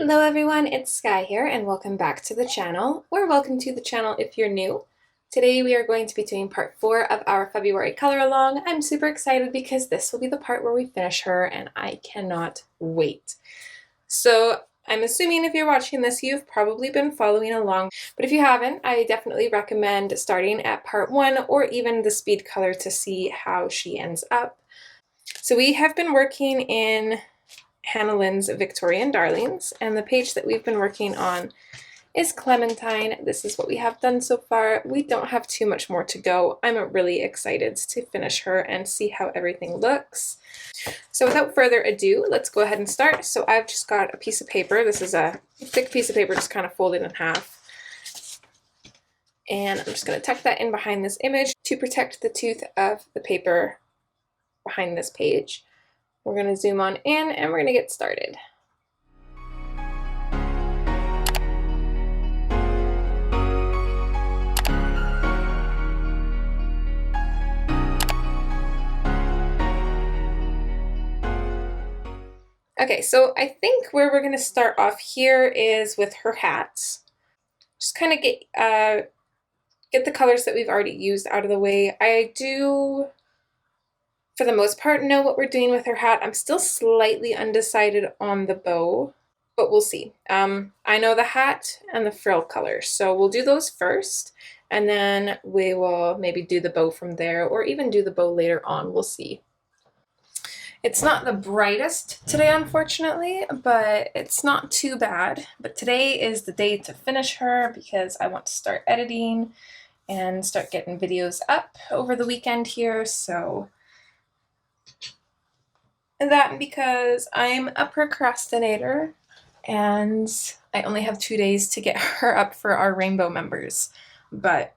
Hello everyone, it's Sky here and welcome back to the channel, or welcome to the channel if you're new. Today we are going to be doing part 4 of our February color along. I'm super excited because this will be the part where we finish her and I cannot wait. So I'm assuming if you're watching this you've probably been following along, but if you haven't, I definitely recommend starting at part 1 or even the speed color to see how she ends up. So we have been working in Hannah Lynn's Victorian Darlings, and the page that we've been working on is Clementine. This is what we have done so far. We don't have too much more to go. I'm really excited to finish her and see how everything looks. So without further ado, let's go ahead and start. So I've just got a piece of paper. This is a thick piece of paper just kind of folded in half. And I'm just going to tuck that in behind this image to protect the tooth of the paper behind this page. We're going to zoom on in and we're going to get started. Okay, so I think where we're going to start off here is with her hats. Just kind of get the colors that we've already used out of the way. I do, for the most part, know what we're doing with her hat. I'm still slightly undecided on the bow, but we'll see. I know the hat and the frill color, so we'll do those first, and then we will maybe do the bow from there, or even do the bow later on. We'll see. It's not the brightest today, unfortunately, but it's not too bad. But today is the day to finish her because I want to start editing and start getting videos up over the weekend here, so and that because I'm a procrastinator and I only have 2 days to get her up for our rainbow members. But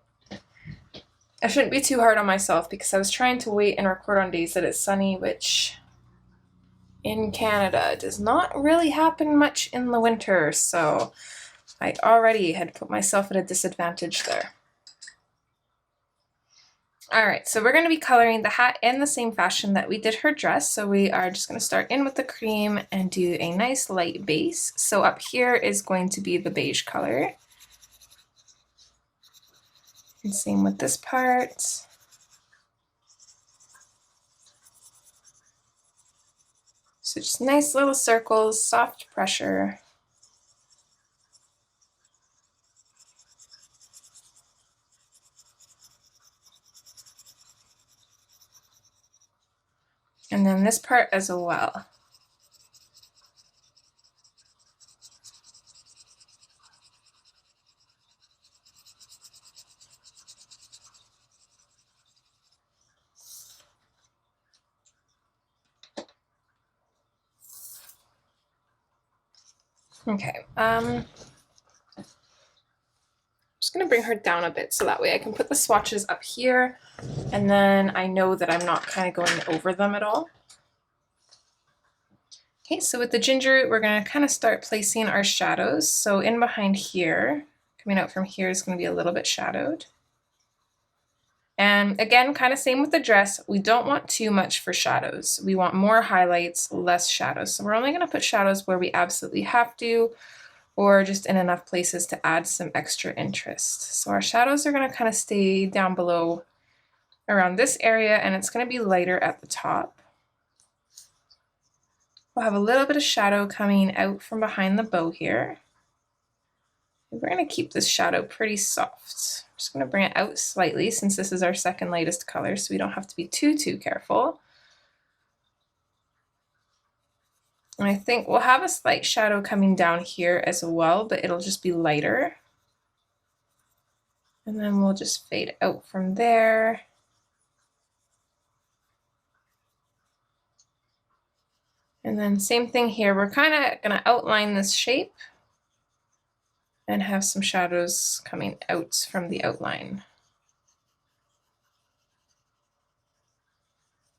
I shouldn't be too hard on myself because I was trying to wait and record on days that it's sunny, which in Canada does not really happen much in the winter, so I already had put myself at a disadvantage there. Alright, so we're going to be coloring the hat in the same fashion that we did her dress. So we are just going to start in with the cream and do a nice light base. So up here is going to be the beige color. And same with this part. So just nice little circles, soft pressure. And then this part as well. Okay, just gonna bring her down a bit so that way I can put the swatches up here and then I know that I'm not kind of going over them at all. Okay, so with the ginger root, we're gonna kind of start placing our shadows. So in behind here, coming out from here is gonna be a little bit shadowed. And again, kind of same with the dress, we don't want too much for shadows. We want more highlights, less shadows. So we're only gonna put shadows where we absolutely have to, or just in enough places to add some extra interest. So our shadows are gonna kind of stay down below around this area, and it's gonna be lighter at the top. We'll have a little bit of shadow coming out from behind the bow here. We're gonna keep this shadow pretty soft. I'm just gonna bring it out slightly since this is our second lightest color, so we don't have to be too careful. And I think we'll have a slight shadow coming down here as well, but it'll just be lighter. And then we'll just fade out from there. And then same thing here, we're kind of gonna outline this shape and have some shadows coming out from the outline.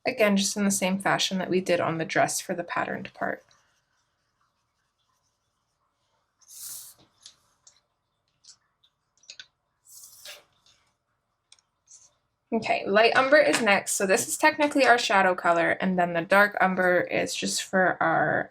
Again, just in the same fashion that we did on the dress for the patterned part. Okay, light umber is next. So this is technically our shadow color, and then the dark umber is just for our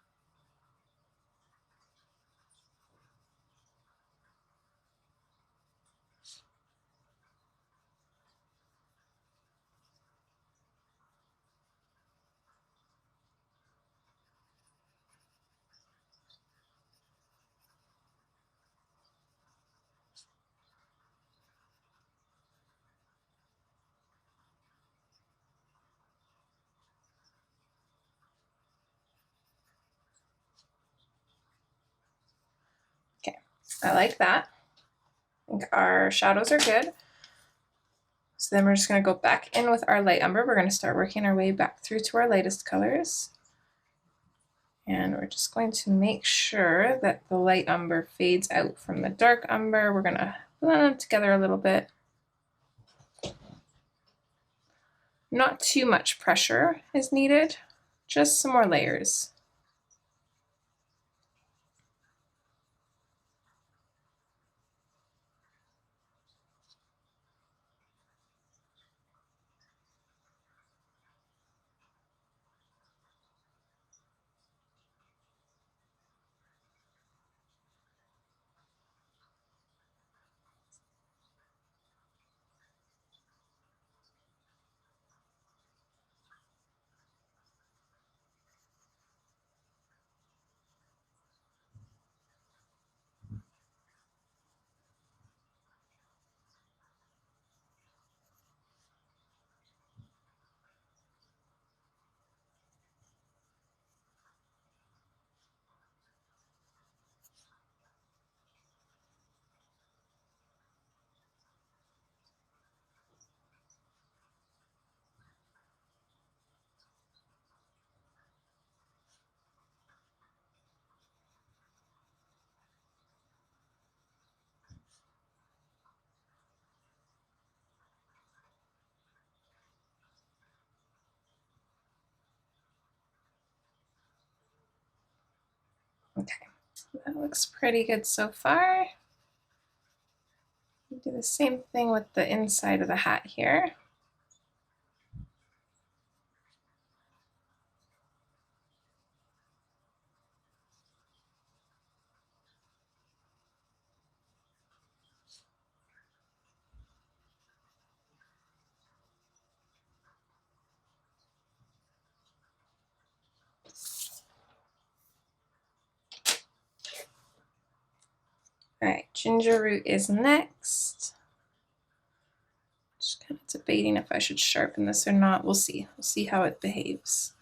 I like that. I think our shadows are good. So then we're just going to go back in with our light umber. We're going to start working our way back through to our lightest colors. And we're just going to make sure that the light umber fades out from the dark umber. We're going to blend them together a little bit. Not too much pressure is needed, just some more layers. Okay, that looks pretty good so far. Do the same thing with the inside of the hat here. All right, ginger root is next. Just kind of debating if I should sharpen this or not. We'll see. We'll see how it behaves.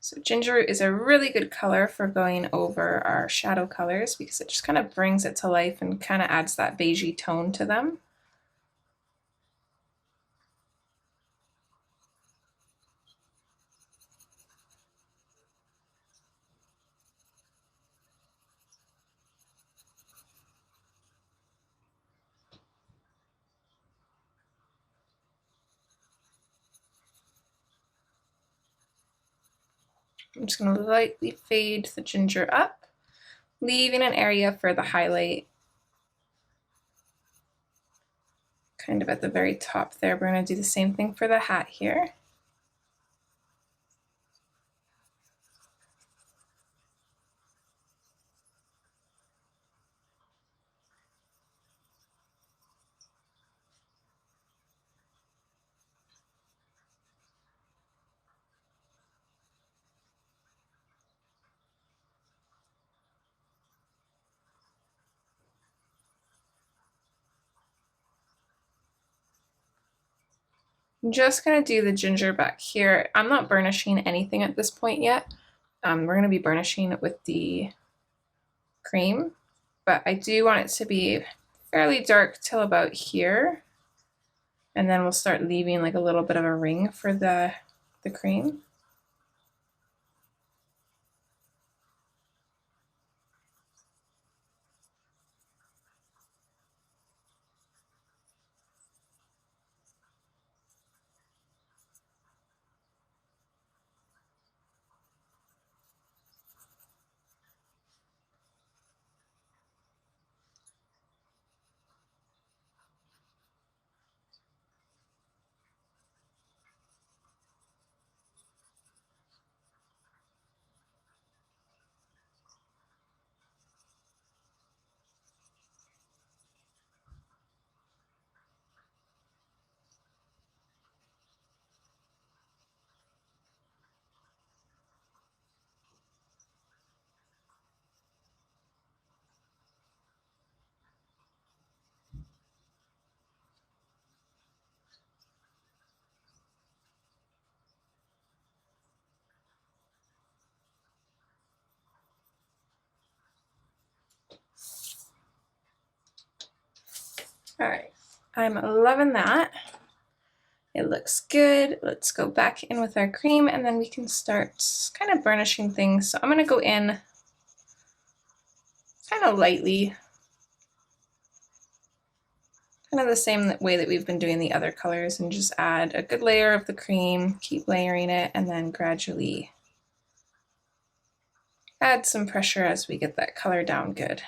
So ginger root is a really good color for going over our shadow colors because it just kind of brings it to life and kind of adds that beigey tone to them. I'm just going to lightly fade the ginger up, leaving an area for the highlight kind of at the very top there. We're going to do the same thing for the hat here. I'm just going to do the ginger back here. I'm not burnishing anything at this point yet. We're going to be burnishing it with the cream, but I do want it to be fairly dark till about here. And then we'll start leaving like a little bit of a ring for the cream. All right, I'm loving that. It looks good. Let's go back in with our cream and then we can start kind of burnishing things. So I'm gonna go in kind of lightly, kind of the same way that we've been doing the other colors, and just add a good layer of the cream, keep layering it, and then gradually add some pressure as we get that color down good.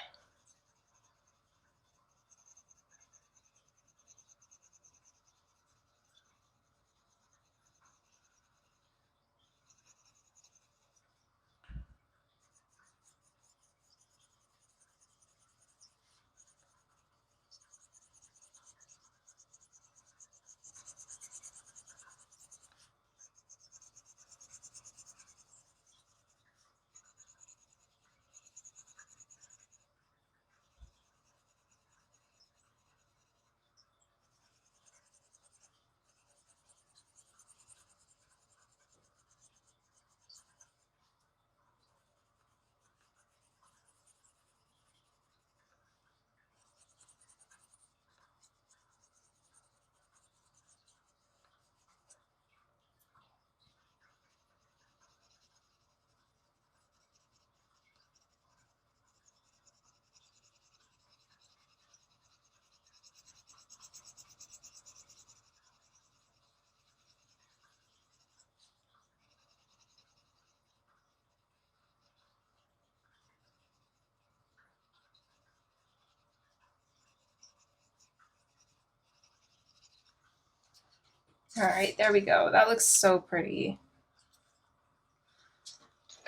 All right, there we go. That looks so pretty.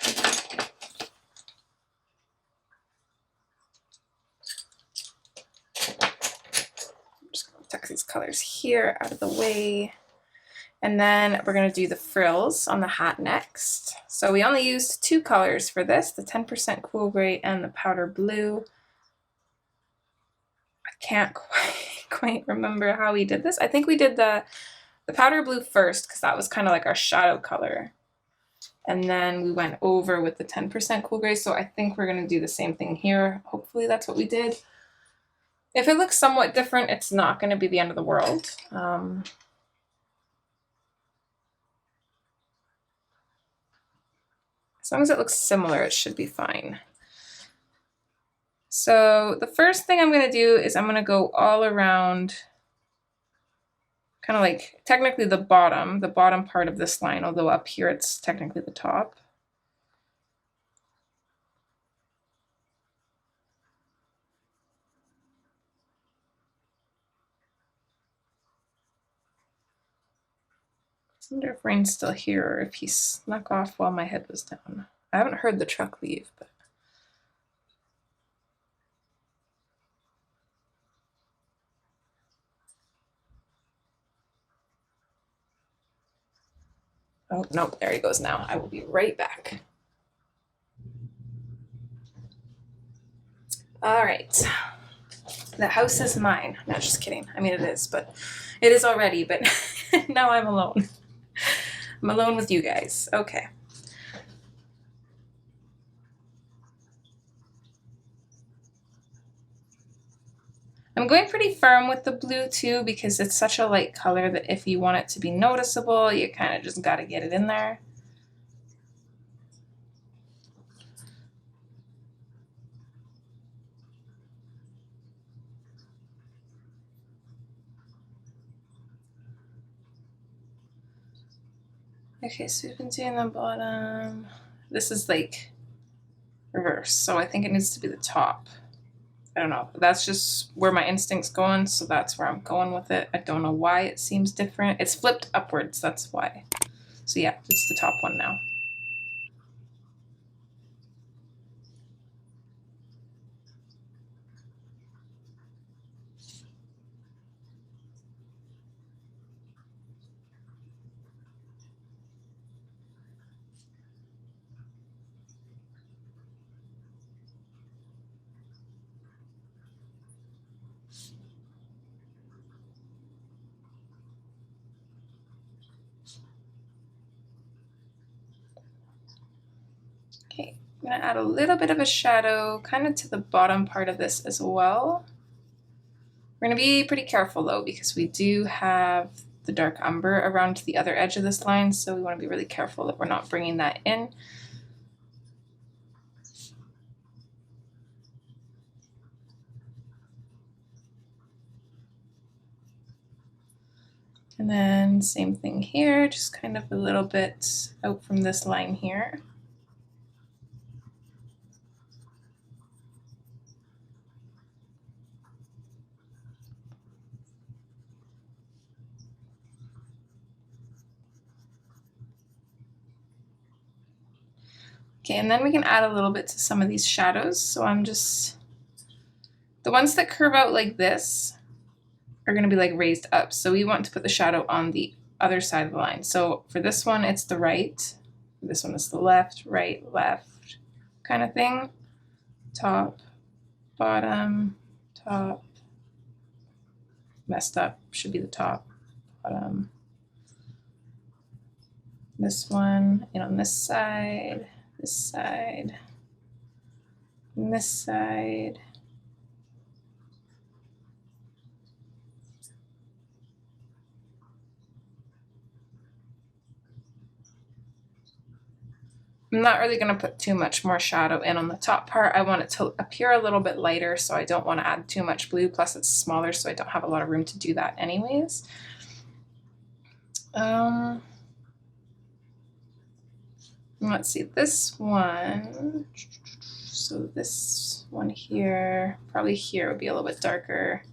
I'm just gonna tuck these colors here out of the way. And then we're gonna do the frills on the hat next. So we only used 2 colors for this, the 10% cool gray and the powder blue. I can't quite remember how we did this. I think we did the powder blue first because that was kind of like our shadow color. And then we went over with the 10% cool gray. So I think we're gonna do the same thing here. Hopefully that's what we did. If it looks somewhat different, it's not gonna be the end of the world. As long as it looks similar, it should be fine. So the first thing I'm gonna do is I'm gonna go all around, kind of like technically the bottom part of this line, although up here it's technically the top. I wonder if Rain's still here or if he snuck off while my head was down. I haven't heard the truck leave, but. Oh, no, there he goes now. I will be right back. All right. The house is mine. No, just kidding. I mean, it is, but it is already, but now I'm alone. I'm alone with you guys. Okay. I'm going pretty firm with the blue too because it's such a light color that if you want it to be noticeable, you kind of just got to get it in there. Okay, so we've been doing the bottom. This is like reverse, so I think it needs to be the top. I don't know. That's just where my instinct's going, so that's where I'm going with it. I don't know why it seems different. It's flipped upwards, that's why. So yeah, it's the top one now. Okay, I'm gonna add a little bit of a shadow kind of to the bottom part of this as well. We're going to be pretty careful though, because we do have the dark umber around the other edge of this line, so we want to be really careful that we're not bringing that in. And then same thing here, just kind of a little bit out from this line here. Okay, and then we can add a little bit to some of these shadows. So I'm just, the ones that curve out like this are going to be like raised up. So we want to put the shadow on the other side of the line. So for this one, it's the right. This one is the left, right, left kind of thing. Top, bottom, top. Messed up, should be the top, bottom. This one, and on this side, this side, and this side. I'm not really going to put too much more shadow in on the top part. I want it to appear a little bit lighter, so I don't want to add too much blue, plus it's smaller, so I don't have a lot of room to do that anyways. Let's see, this one, so this one here, probably here would be a little bit darker.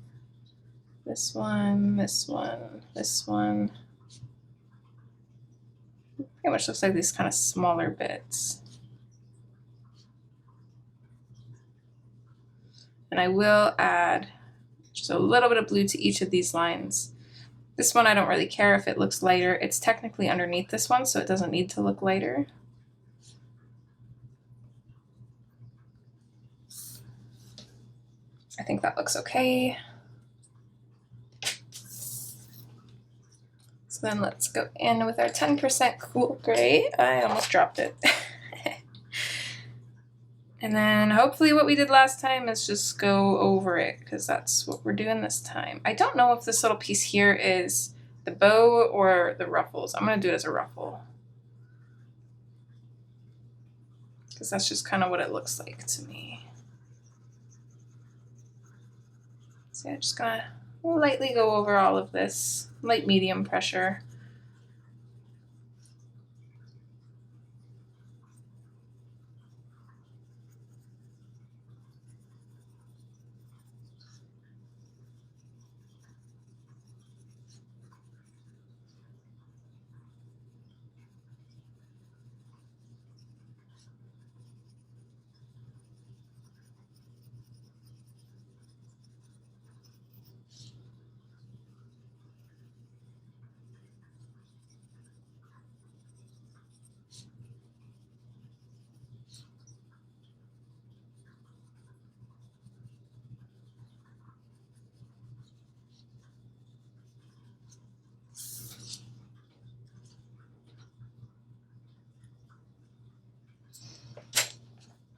This one, this one, this one. Pretty much looks like these kind of smaller bits. And I will add just a little bit of blue to each of these lines. This one I don't really care if it looks lighter. It's technically underneath this one, so it doesn't need to look lighter. I think that looks okay. So then let's go in with our 10% cool gray. I almost dropped it. And then hopefully what we did last time is just go over it, because that's what we're doing this time. I don't know if this little piece here is the bow or the ruffles. I'm going to do it as a ruffle, because that's just kind of what it looks like to me. So I'm just going to lightly go over all of this, light medium pressure.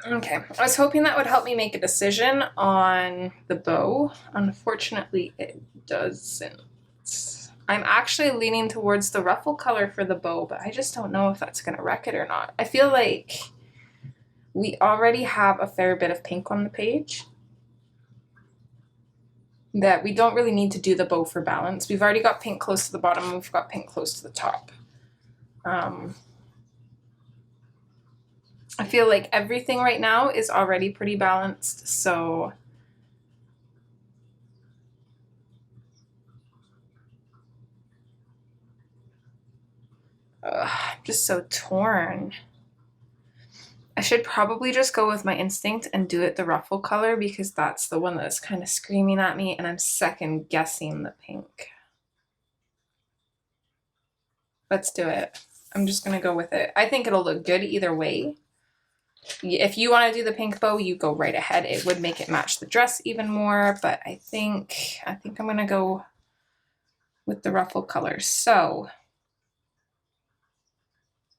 Okay, I was hoping that would help me make a decision on the bow. Unfortunately, it doesn't. I'm actually leaning towards the ruffle color for the bow, but I just don't know if that's going to wreck it or not. I feel like we already have a fair bit of pink on the page, that we don't really need to do the bow for balance. We've already got pink close to the bottom, we've got pink close to the top. I feel like everything right now is already pretty balanced, so I'm just so torn. I should probably just go with my instinct and do it the ruffle color, because that's the one that's kind of screaming at me, and I'm second guessing the pink. Let's do it. I'm just gonna go with it. I think it'll look good either way. If you want to do the pink bow, you go right ahead. It would make it match the dress even more, but I think I'm gonna go with the ruffle color. So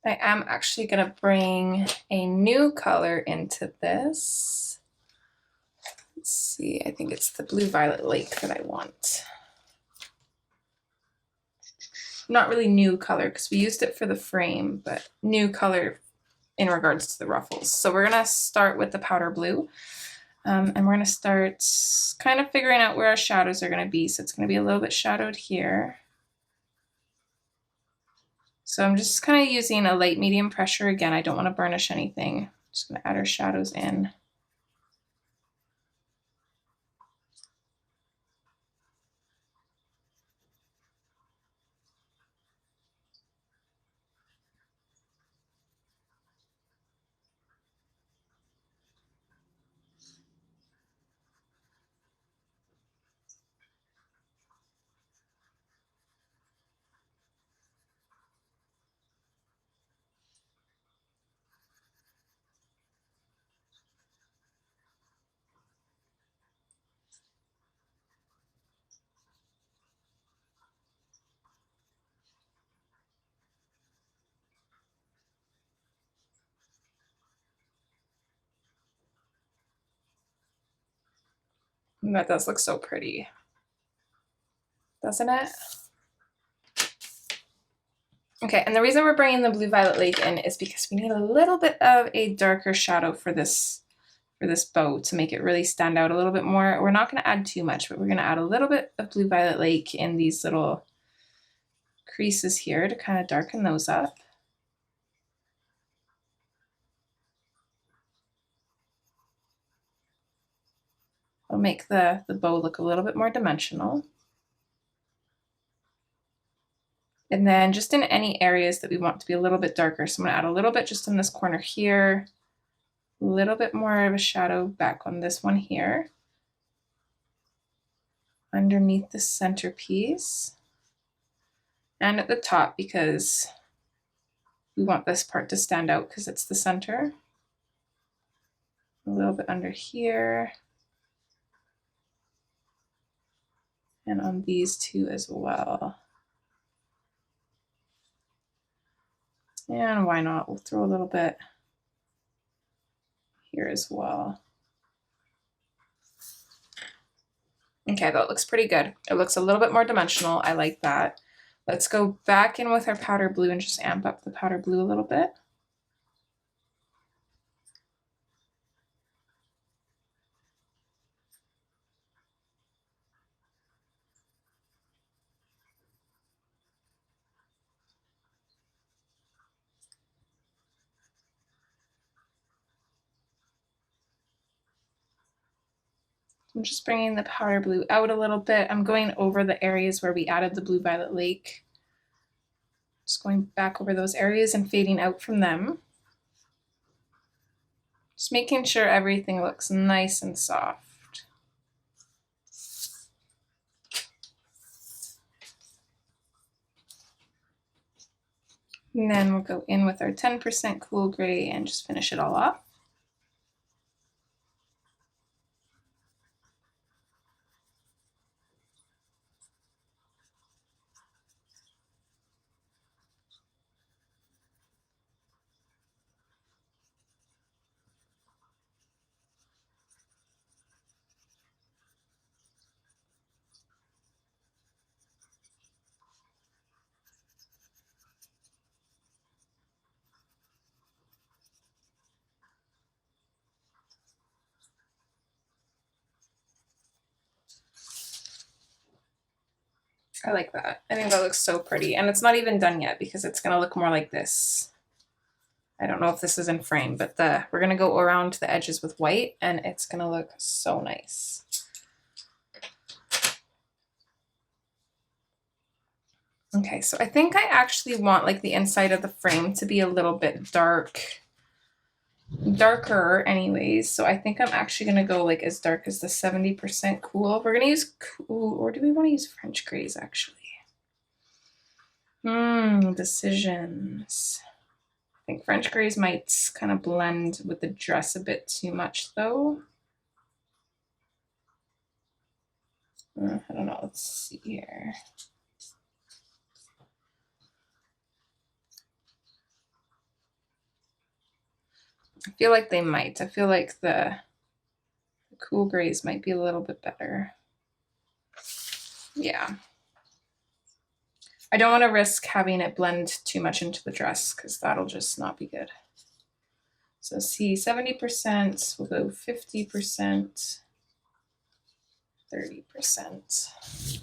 I am actually gonna bring a new color into this. Let's see, I think it's the Blue Violet Lake that I want. Not really new color because we used it for the frame, but new color in regards to the ruffles. So we're gonna start with the powder blue, and we're gonna start kind of figuring out where our shadows are gonna be. So it's gonna be a little bit shadowed here. So I'm just kind of using a light medium pressure. Again, I don't want to burnish anything. Just gonna add our shadows in. And that does look so pretty, doesn't it? Okay, and the reason we're bringing the Blue Violet Lake in is because we need a little bit of a darker shadow for this bow to make it really stand out a little bit more. We're not going to add too much, but we're going to add a little bit of Blue Violet Lake in these little creases here to kind of darken those up. It'll make the bow look a little bit more dimensional. And then just in any areas that we want to be a little bit darker. So I'm going to add a little bit just in this corner here, a little bit more of a shadow back on this one here, underneath the centerpiece, and at the top because we want this part to stand out because it's the center. A little bit under here, and on these two as well. And why not? We'll throw a little bit here as well. Okay, that looks pretty good. It looks a little bit more dimensional. I like that. Let's go back in with our powder blue and just amp up the powder blue a little bit. I'm just bringing the powder blue out a little bit. I'm going over the areas where we added the Blue Violet Lake. Just going back over those areas and fading out from them. Just making sure everything looks nice and soft. And then we'll go in with our 10% cool gray and just finish it all off. I like that. I think that looks so pretty. And it's not even done yet because it's going to look more like this. I don't know if this is in frame, but we're going to go around the edges with white and it's going to look so nice. Okay, so I think I actually want like the inside of the frame to be a little bit darker anyways. So I think I'm actually going to go like as dark as the 70% cool. We're going to use cool, or do we want to use French grays actually? Decisions. I think French grays might kind of blend with the dress a bit too much though. I don't know, let's see here. I feel like they might. I feel like the cool grays might be a little bit better. Yeah. I don't want to risk having it blend too much into the dress because that'll just not be good. So see, 70%, we'll go 50%, 30%.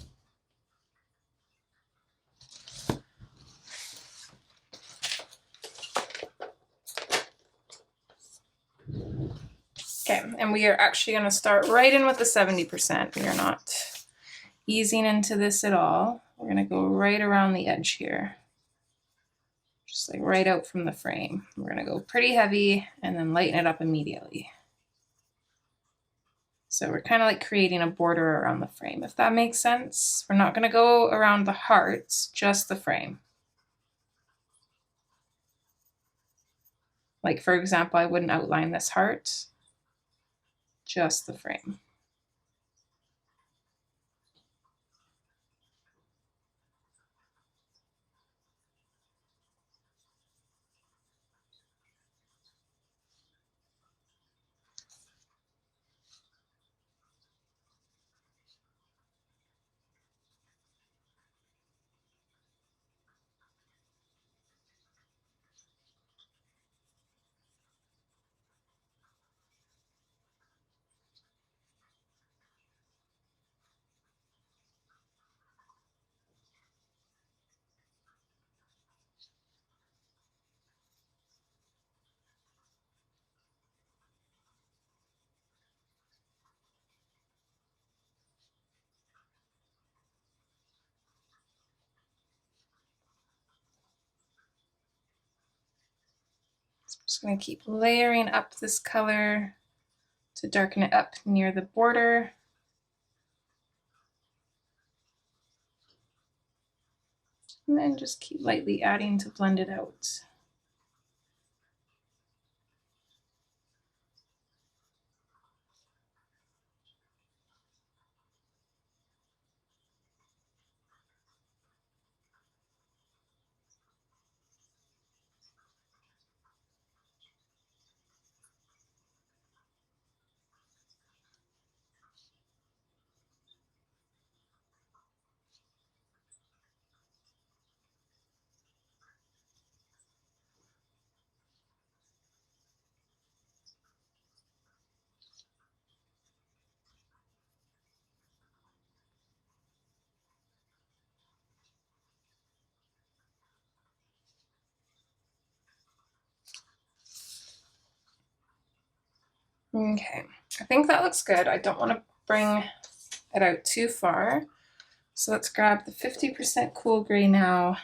Okay, and we are actually going to start right in with the 70%. We are not easing into this at all. We're going to go right around the edge here. Just like right out from the frame. We're going to go pretty heavy and then lighten it up immediately. So we're kind of like creating a border around the frame, if that makes sense. We're not going to go around the hearts, just the frame. Like for example, I wouldn't outline this heart, just the frame. Just going to keep layering up this color to darken it up near the border. And then just keep lightly adding to blend it out. Okay, I think that looks good. I don't want to bring it out too far. So let's grab the 50% cool gray now.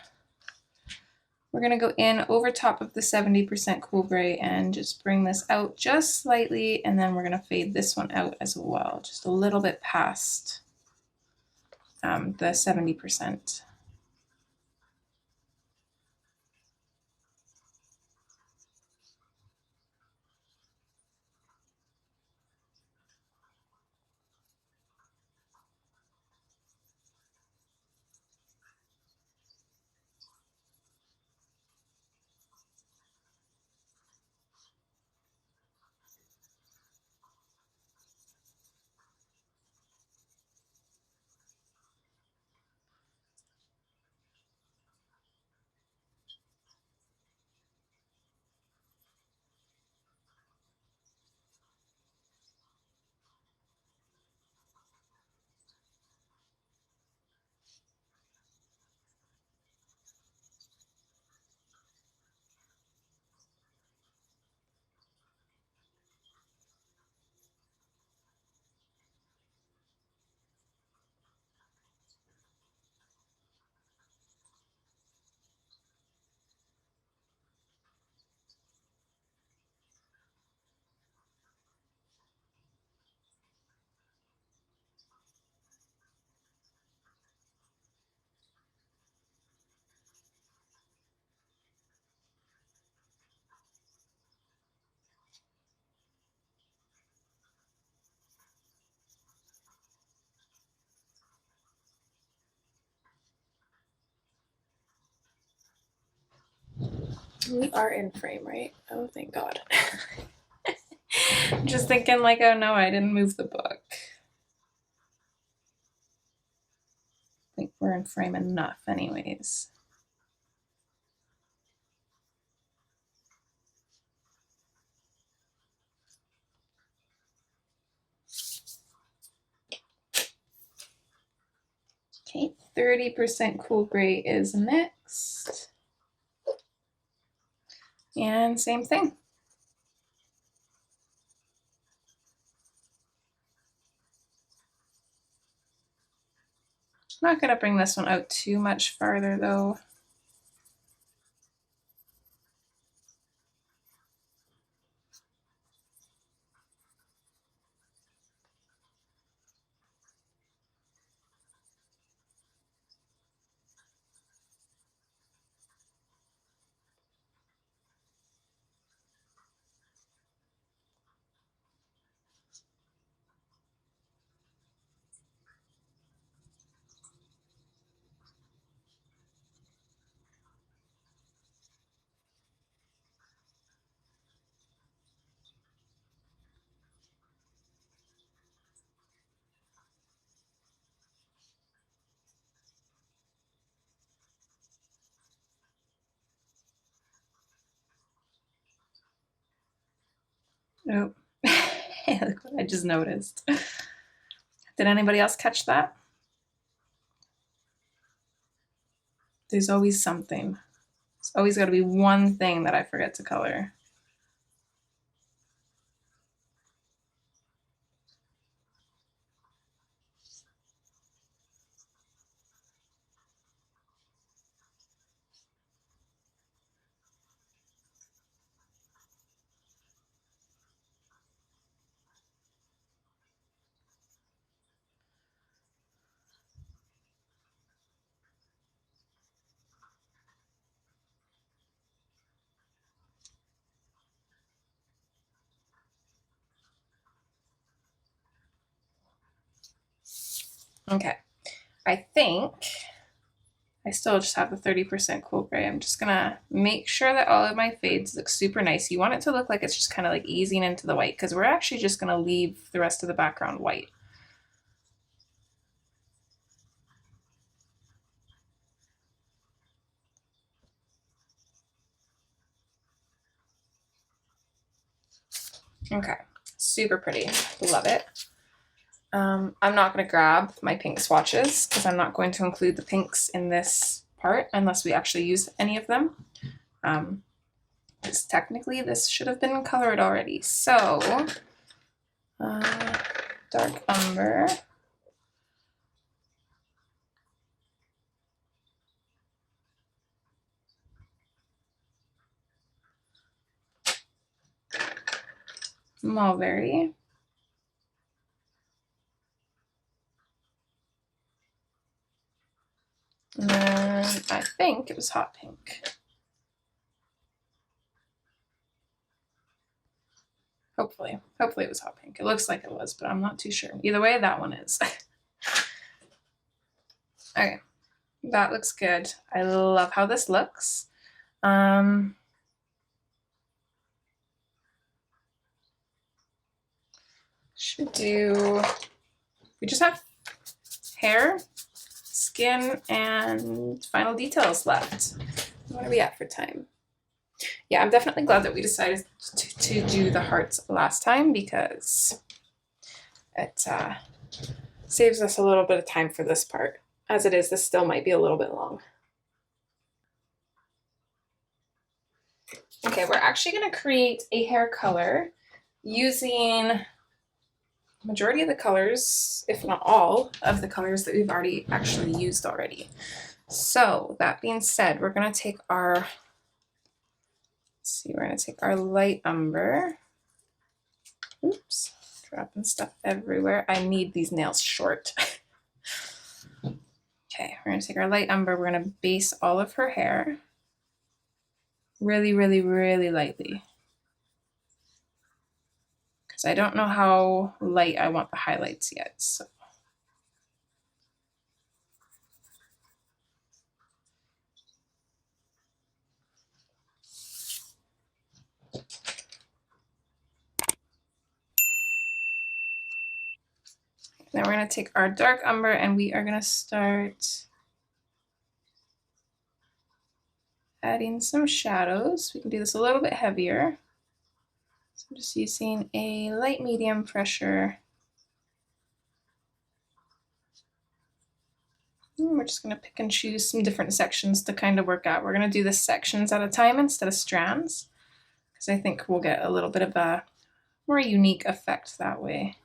We're going to go in over top of the 70% cool gray and just bring this out just slightly, and then we're going to fade this one out as well, just a little bit past the 70%. We are in frame, right? Oh, thank God. I'm just thinking like, oh no, I didn't move the book. I think we're in frame enough anyways. Okay, 30% cool gray is next. And same thing. I'm not gonna bring this one out too much farther though. Oh, look what I just noticed. Did anybody else catch that? There's always something. There's always got to be one thing that I forget to color. Okay, I think I still just have the 30% cool gray. I'm just gonna make sure that all of my fades look super nice. You want it to look like it's just kind of like easing into the white because we're actually just gonna leave the rest of the background white. Okay, super pretty, love it. I'm not going to grab my pink swatches because I'm not going to include the pinks in this part unless we actually use any of them. Because technically this should have been colored already. So, dark umber. Mulberry. And then I think it was hot pink. Hopefully it was hot pink. It looks like it was, but I'm not too sure. Either way, that one is. Okay, that looks good. I love how this looks. Should do, we just have hair, skin, and final details left. What are we at for time? Yeah, I'm definitely glad that we decided to do the hearts last time because it saves us a little bit of time for this part. As it is, this still might be a little bit long. Okay, we're actually going to create a hair color using majority of the colors, if not all of the colors that we've already actually used already. So that being said, we're going to take our, let's see, we're going to take our light umber. Oops, dropping stuff everywhere. I need these nails short. Okay, we're going to take our light umber. We're going to base all of her hair really, really, really lightly. Because I don't know how light I want the highlights yet. So. Now we're going to take our dark umber and we are going to start adding some shadows. We can do this a little bit heavier. So I'm just using a light medium pressure. And we're just going to pick and choose some different sections to kind of work out. We're going to do this sections at a time instead of strands, because I think we'll get a little bit of a more unique effect that way.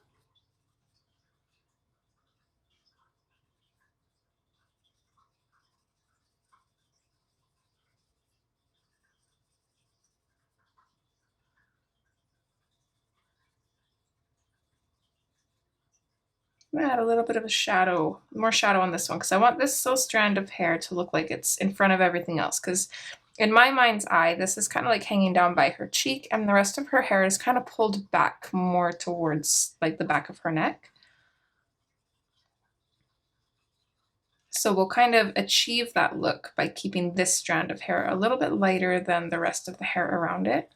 I'm gonna add a little bit of a shadow, more shadow on this one, because I want this little strand of hair to look like it's in front of everything else, because in my mind's eye, this is kind of like hanging down by her cheek, and the rest of her hair is kind of pulled back more towards like the back of her neck. So we'll kind of achieve that look by keeping this strand of hair a little bit lighter than the rest of the hair around it.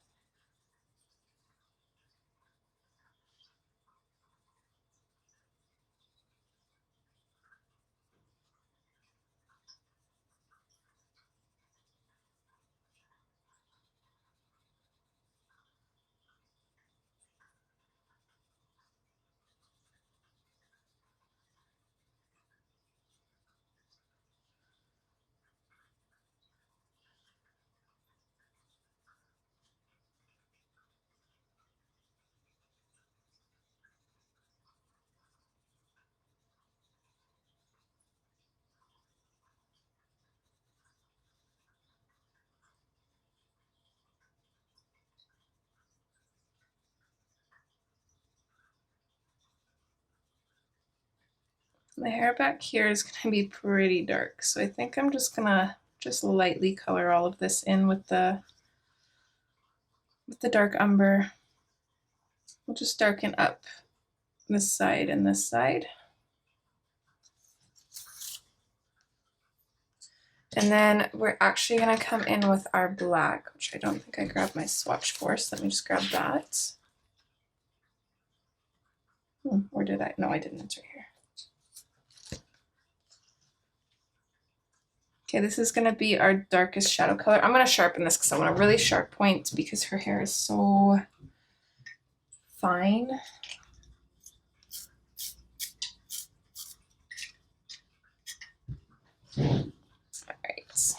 The hair back here is going to be pretty dark, so I think I'm just going to lightly color all of this in with the dark umber. We'll just darken up this side and this side. And then we're actually going to come in with our black, which I don't think I grabbed my swatch for, so let me just grab that. Or did I? No, I didn't. It's right here. Okay, this is going to be our darkest shadow color. I'm going to sharpen this because I want a really sharp point because her hair is so fine. All right. So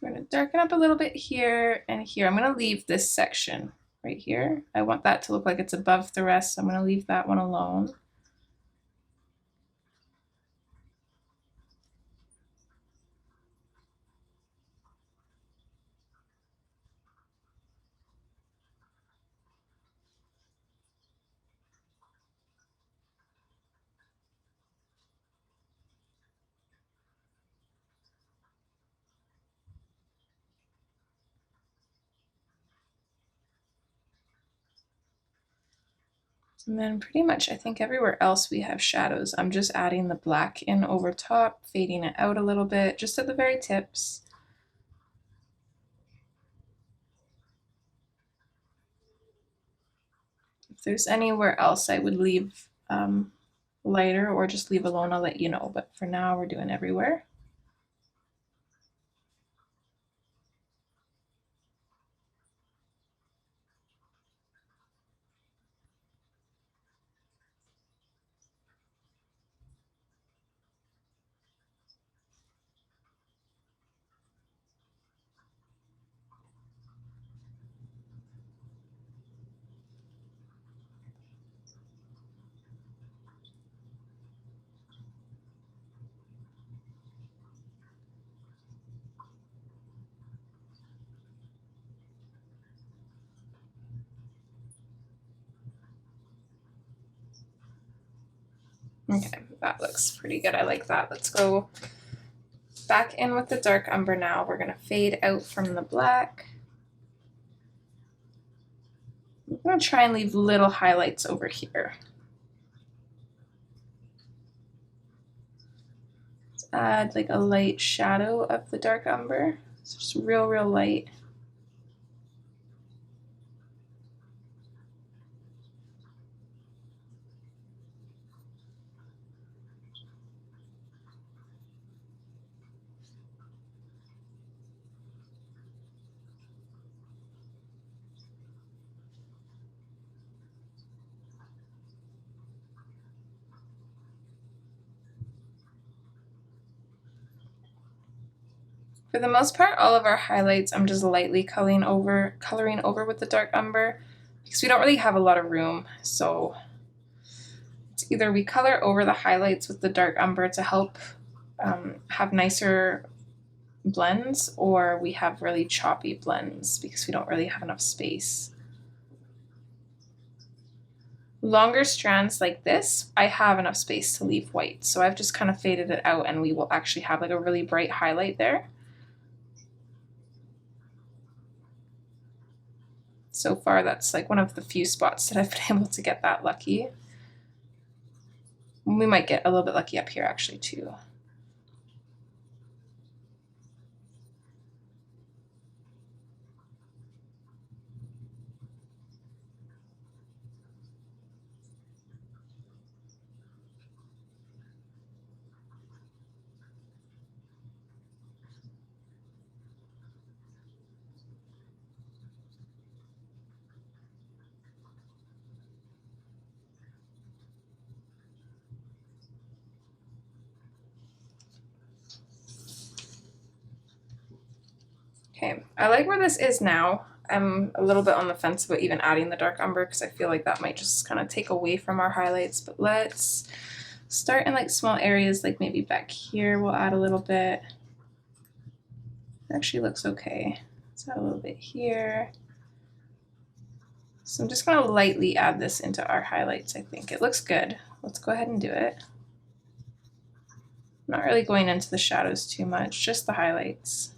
we're going to darken up a little bit here and here. I'm going to leave this section right here. I want that to look like it's above the rest, so I'm going to leave that one alone. And then pretty much I think everywhere else we have shadows. I'm just adding the black in over top, fading it out a little bit, just at the very tips. If there's anywhere else I would leave lighter or just leave alone, I'll let you know. But for now, we're doing everywhere. Okay, that looks pretty good. I like that. Let's go back in with the dark umber now. We're going to fade out from the black. I'm going to try and leave little highlights over here. Let's add like a light shadow of the dark umber. It's just real light. For the most part, all of our highlights I'm just lightly coloring over with the dark umber because we don't really have a lot of room. So it's either we color over the highlights with the dark umber to help have nicer blends, or we have really choppy blends because we don't really have enough space. Longer strands like this, I have enough space to leave white. So I've just kind of faded it out and we will actually have like a really bright highlight there. So far, that's like one of the few spots that I've been able to get that lucky. We might get a little bit lucky up here actually too. Okay, I like where this is now. I'm a little bit on the fence about even adding the dark umber because I feel like that might just kind of take away from our highlights, but let's start in like small areas, like maybe back here we'll add a little bit. It actually looks okay. Let's add a little bit here. So I'm just going to lightly add this into our highlights, I think. It looks good. Let's go ahead and do it. I'm not really going into the shadows too much, just the highlights.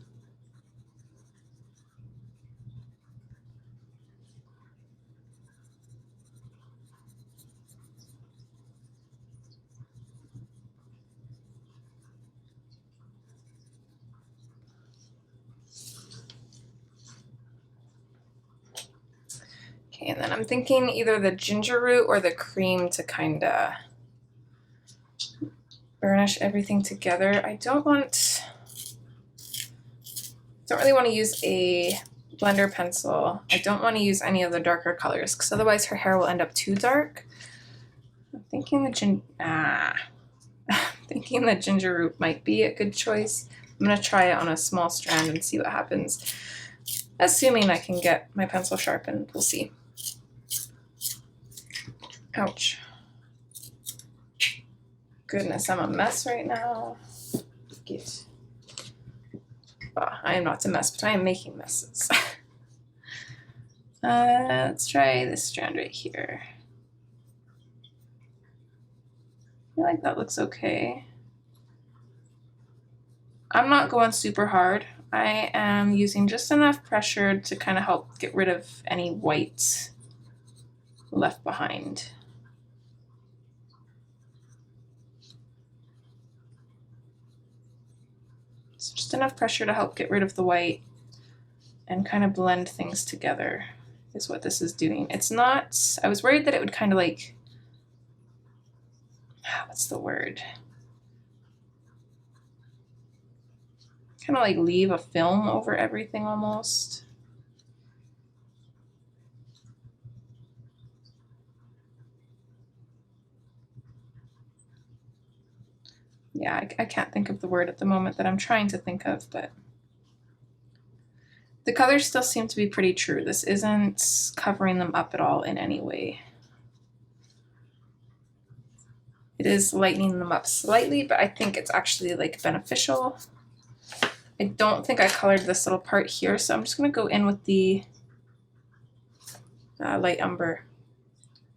Okay, and then I'm thinking either the ginger root or the cream to kind of burnish everything together. I don't really want to use a blender pencil. I don't want to use any of the darker colors because otherwise her hair will end up too dark. I'm thinking thinking the ginger root might be a good choice. I'm going to try it on a small strand and see what happens. Assuming I can get my pencil sharpened, we'll see. Ouch. Goodness, I'm a mess right now. Get. Oh, I am not a mess, but I am making messes. Let's try this strand right here. I feel like that looks okay. I'm not going super hard. I am using just enough pressure to kind of help get rid of any white left behind. So just enough pressure to help get rid of the white and kind of blend things together is what this is doing. It's not, I was worried that it would kind of like, what's the word? Kind of like leave a film over everything almost. Yeah, I can't think of the word at the moment that I'm trying to think of, but the colors still seem to be pretty true. This isn't covering them up at all in any way. It is lightening them up slightly, but I think it's actually like beneficial. I don't think I colored this little part here, so I'm just going to go in with the light umber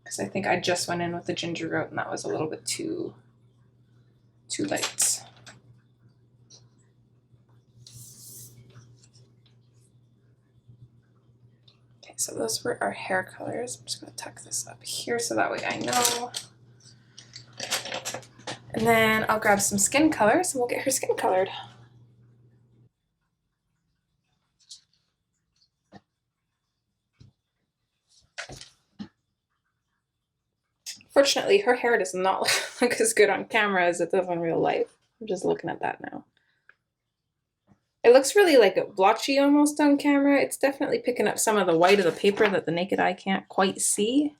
because I think I just went in with the ginger root and that was a little bit too light. Okay, so those were our hair colors. I'm just going to tuck this up here so that way I know. And then I'll grab some skin colors and we'll get her skin colored. Fortunately, her hair does not look as good on camera as it does in real life. I'm just looking at that now. It looks really like blotchy almost on camera. It's definitely picking up some of the white of the paper that the naked eye can't quite see.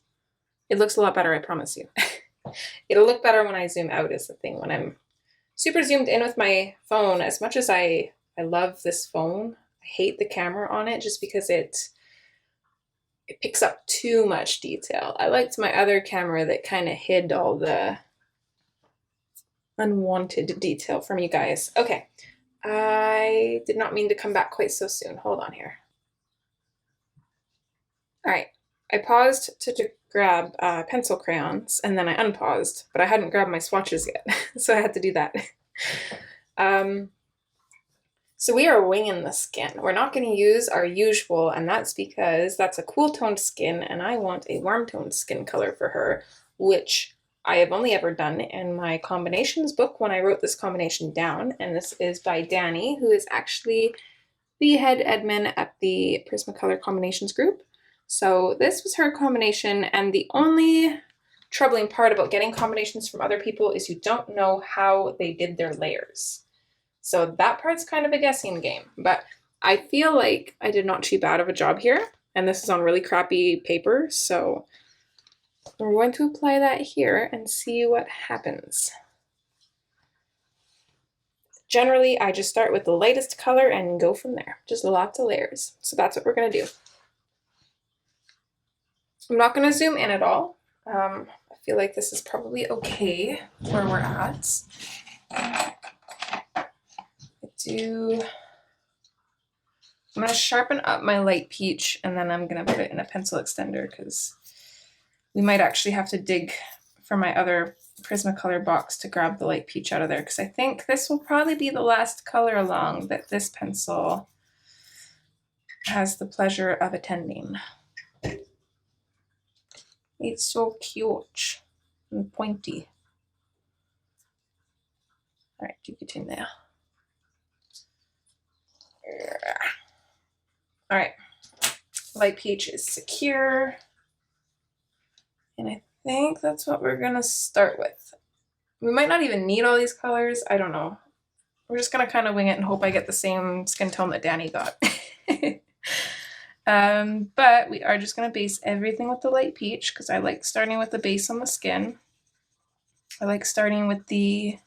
It looks a lot better, I promise you. It'll look better when I zoom out is the thing. When I'm super zoomed in with my phone, as much as I I love this phone. I hate the camera on it just because it picks up too much detail. I liked my other camera that kind of hid all the unwanted detail from you guys. Okay, I did not mean to come back quite so soon. Hold on here. All right, I paused to grab pencil crayons and then I unpaused, but I hadn't grabbed my swatches yet, so I had to do that. So we are winging the skin. We're not going to use our usual, and that's because that's a cool toned skin and I want a warm toned skin color for her, which I have only ever done in my combinations book when I wrote this combination down. And this is by Danny, who is actually the head admin at the Prismacolor combinations group. So this was her combination, and the only troubling part about getting combinations from other people is you don't know how they did their layers. So that part's kind of a guessing game, but I feel like I did not too bad of a job here, and this is on really crappy paper, so we're going to apply that here and see what happens. Generally, I just start with the lightest color and go from there. Just lots of layers. So that's what we're going to do. I'm not going to zoom in at all. I feel like this is probably okay where we're at. I'm going to sharpen up my light peach and then I'm going to put it in a pencil extender because we might actually have to dig for my other Prismacolor box to grab the light peach out of there because I think this will probably be the last color along that this pencil has the pleasure of attending. It's so cute and pointy. All right, do get in there. All right, light peach is secure. And I think that's what we're gonna start with. We might not even need all these colors, I don't know. We're just gonna kind of wing it and hope I get the same skin tone that Danny got. But we are just gonna base everything with the light peach because I like starting with the base on the skin. I like starting with the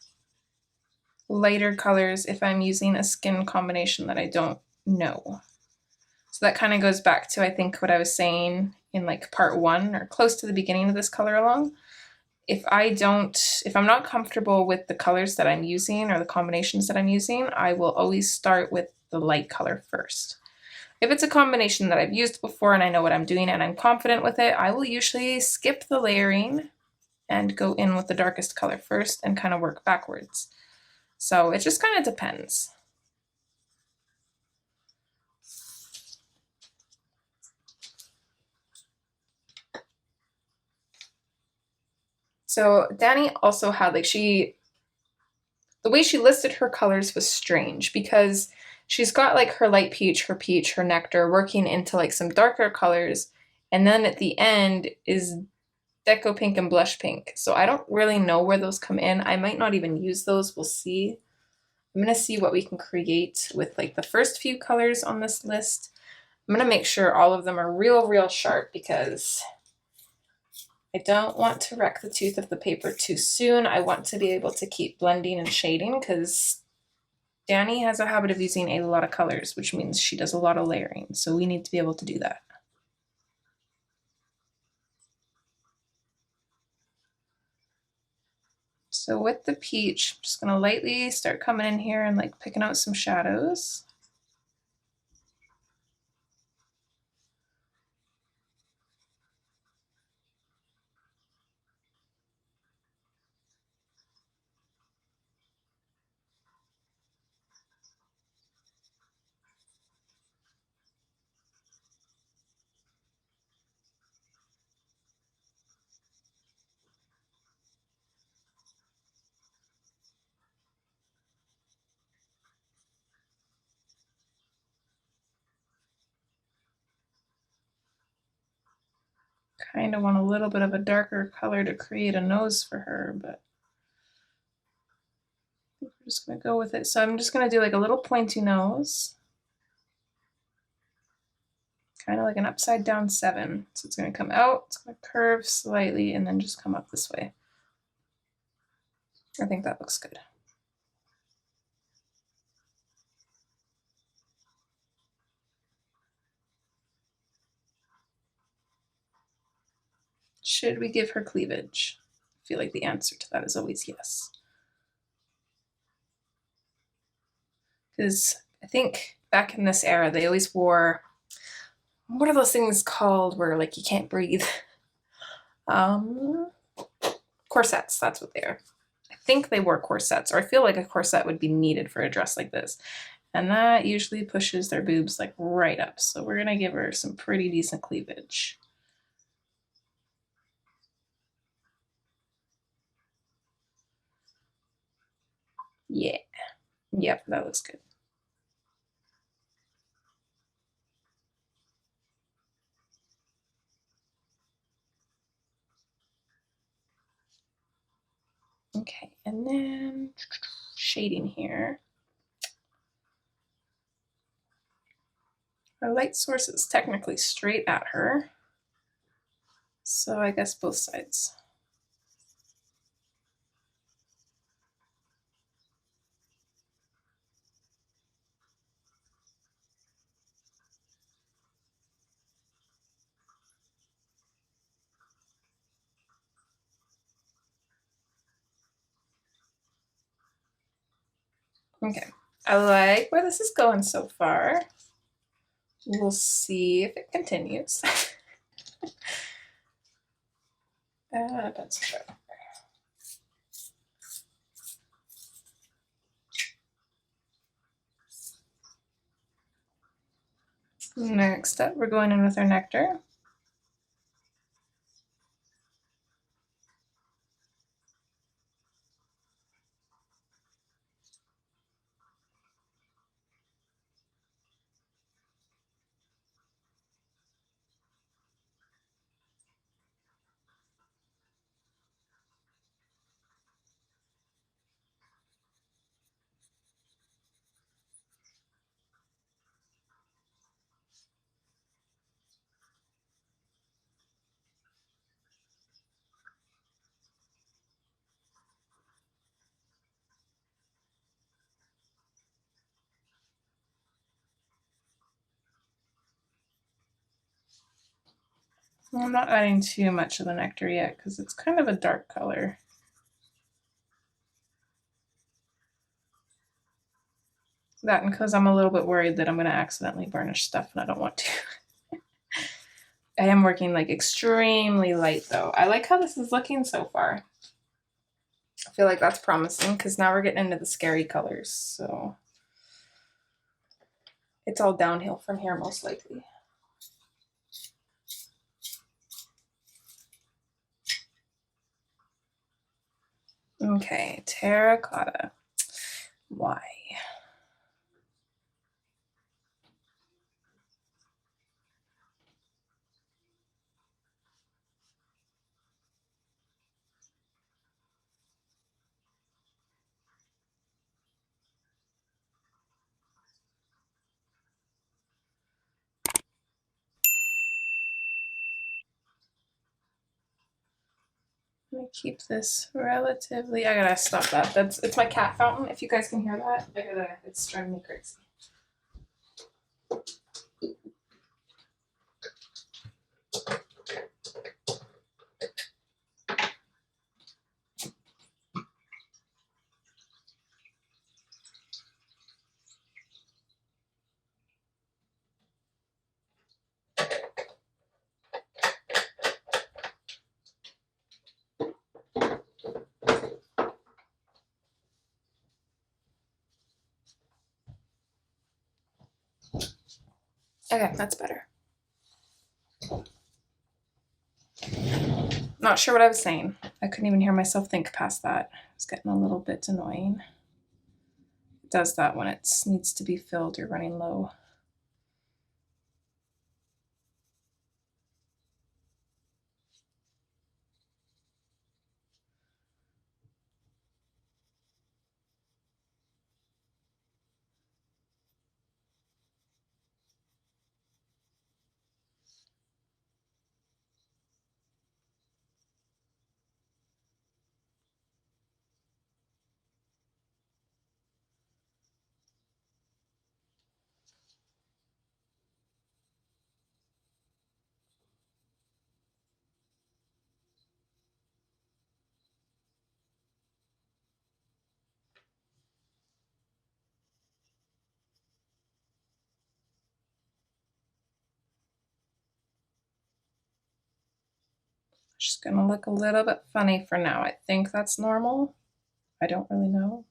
lighter colors if I'm using a skin combination that I don't know. So that kind of goes back to, I think, what I was saying in like part 1 or close to the beginning of this color along. If I'm not comfortable with the colors that I'm using or the combinations that I'm using, I will always start with the light color first. If it's a combination that I've used before and I know what I'm doing and I'm confident with it, I will usually skip the layering and go in with the darkest color first and kind of work backwards. So it just kind of depends. So Danny also had the way she listed her colors was strange because she's got like her light peach, her nectar working into like some darker colors. And then at the end is Deco Pink and Blush Pink. So I don't really know where those come in. I might not even use those. We'll see. I'm going to see what we can create with like the first few colors on this list. I'm going to make sure all of them are real sharp because I don't want to wreck the tooth of the paper too soon. I want to be able to keep blending and shading because Danny has a habit of using a lot of colors, which means she does a lot of layering. So we need to be able to do that. So with the peach, I'm just going to lightly start coming in here and like picking out some shadows. Kind of want a little bit of a darker color to create a nose for her, but I think we're just going to go with it. So I'm just going to do like a little pointy nose. Kind of like an upside down 7. So it's going to come out, it's going to curve slightly, and then just come up this way. I think that looks good. Should we give her cleavage? I feel like the answer to that is always yes. Because I think back in this era, they always wore, what are those things called where like you can't breathe? Corsets, that's what they are. I think they wore corsets, or I feel like a corset would be needed for a dress like this. And that usually pushes their boobs like right up. So we're gonna give her some pretty decent cleavage. Yeah. Yep, that looks good. Okay, and then shading here. Our light source is technically straight at her, so I guess both sides. Okay, I like where this is going so far. We'll see if it continues. That's true. Next up, we're going in with our nectar. I'm not adding too much of the nectar yet because it's kind of a dark color. That and because I'm a little bit worried that I'm going to accidentally burnish stuff and I don't want to. I am working like extremely light though. I like how this is looking so far. I feel like that's promising because now we're getting into the scary colors. So it's all downhill from here most likely. Okay, terracotta. Why? I'm gonna keep this relatively. I gotta stop that. It's my cat fountain. If you guys can hear that, it's driving me crazy. Okay, that's better. Not sure what I was saying. I couldn't even hear myself think past that. It's getting a little bit annoying. It does that when it needs to be filled or running low. Just gonna look a little bit funny for now. I think that's normal. I don't really know.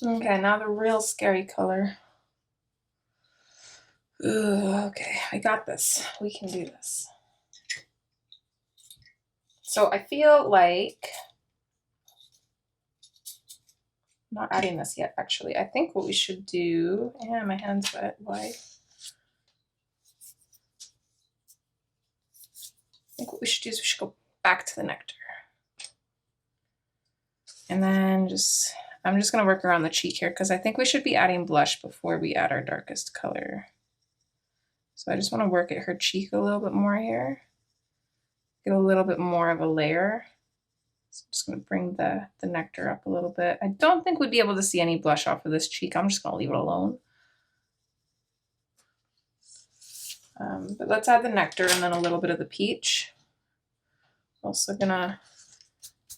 Okay, now the real scary color. Ooh, okay, I got this. We can do this. So I feel like I'm not adding this yet, actually. I think what we should do, yeah, my hand's wet, why? I think what we should do is we should go back to the nectar. And then I'm just gonna work around the cheek here because I think we should be adding blush before we add our darkest color. So I just wanna work at her cheek a little bit more here. Get a little bit more of a layer. So I'm just gonna bring the nectar up a little bit. I don't think we'd be able to see any blush off of this cheek. I'm just gonna leave it alone. But let's add the nectar and then a little bit of the peach. Also gonna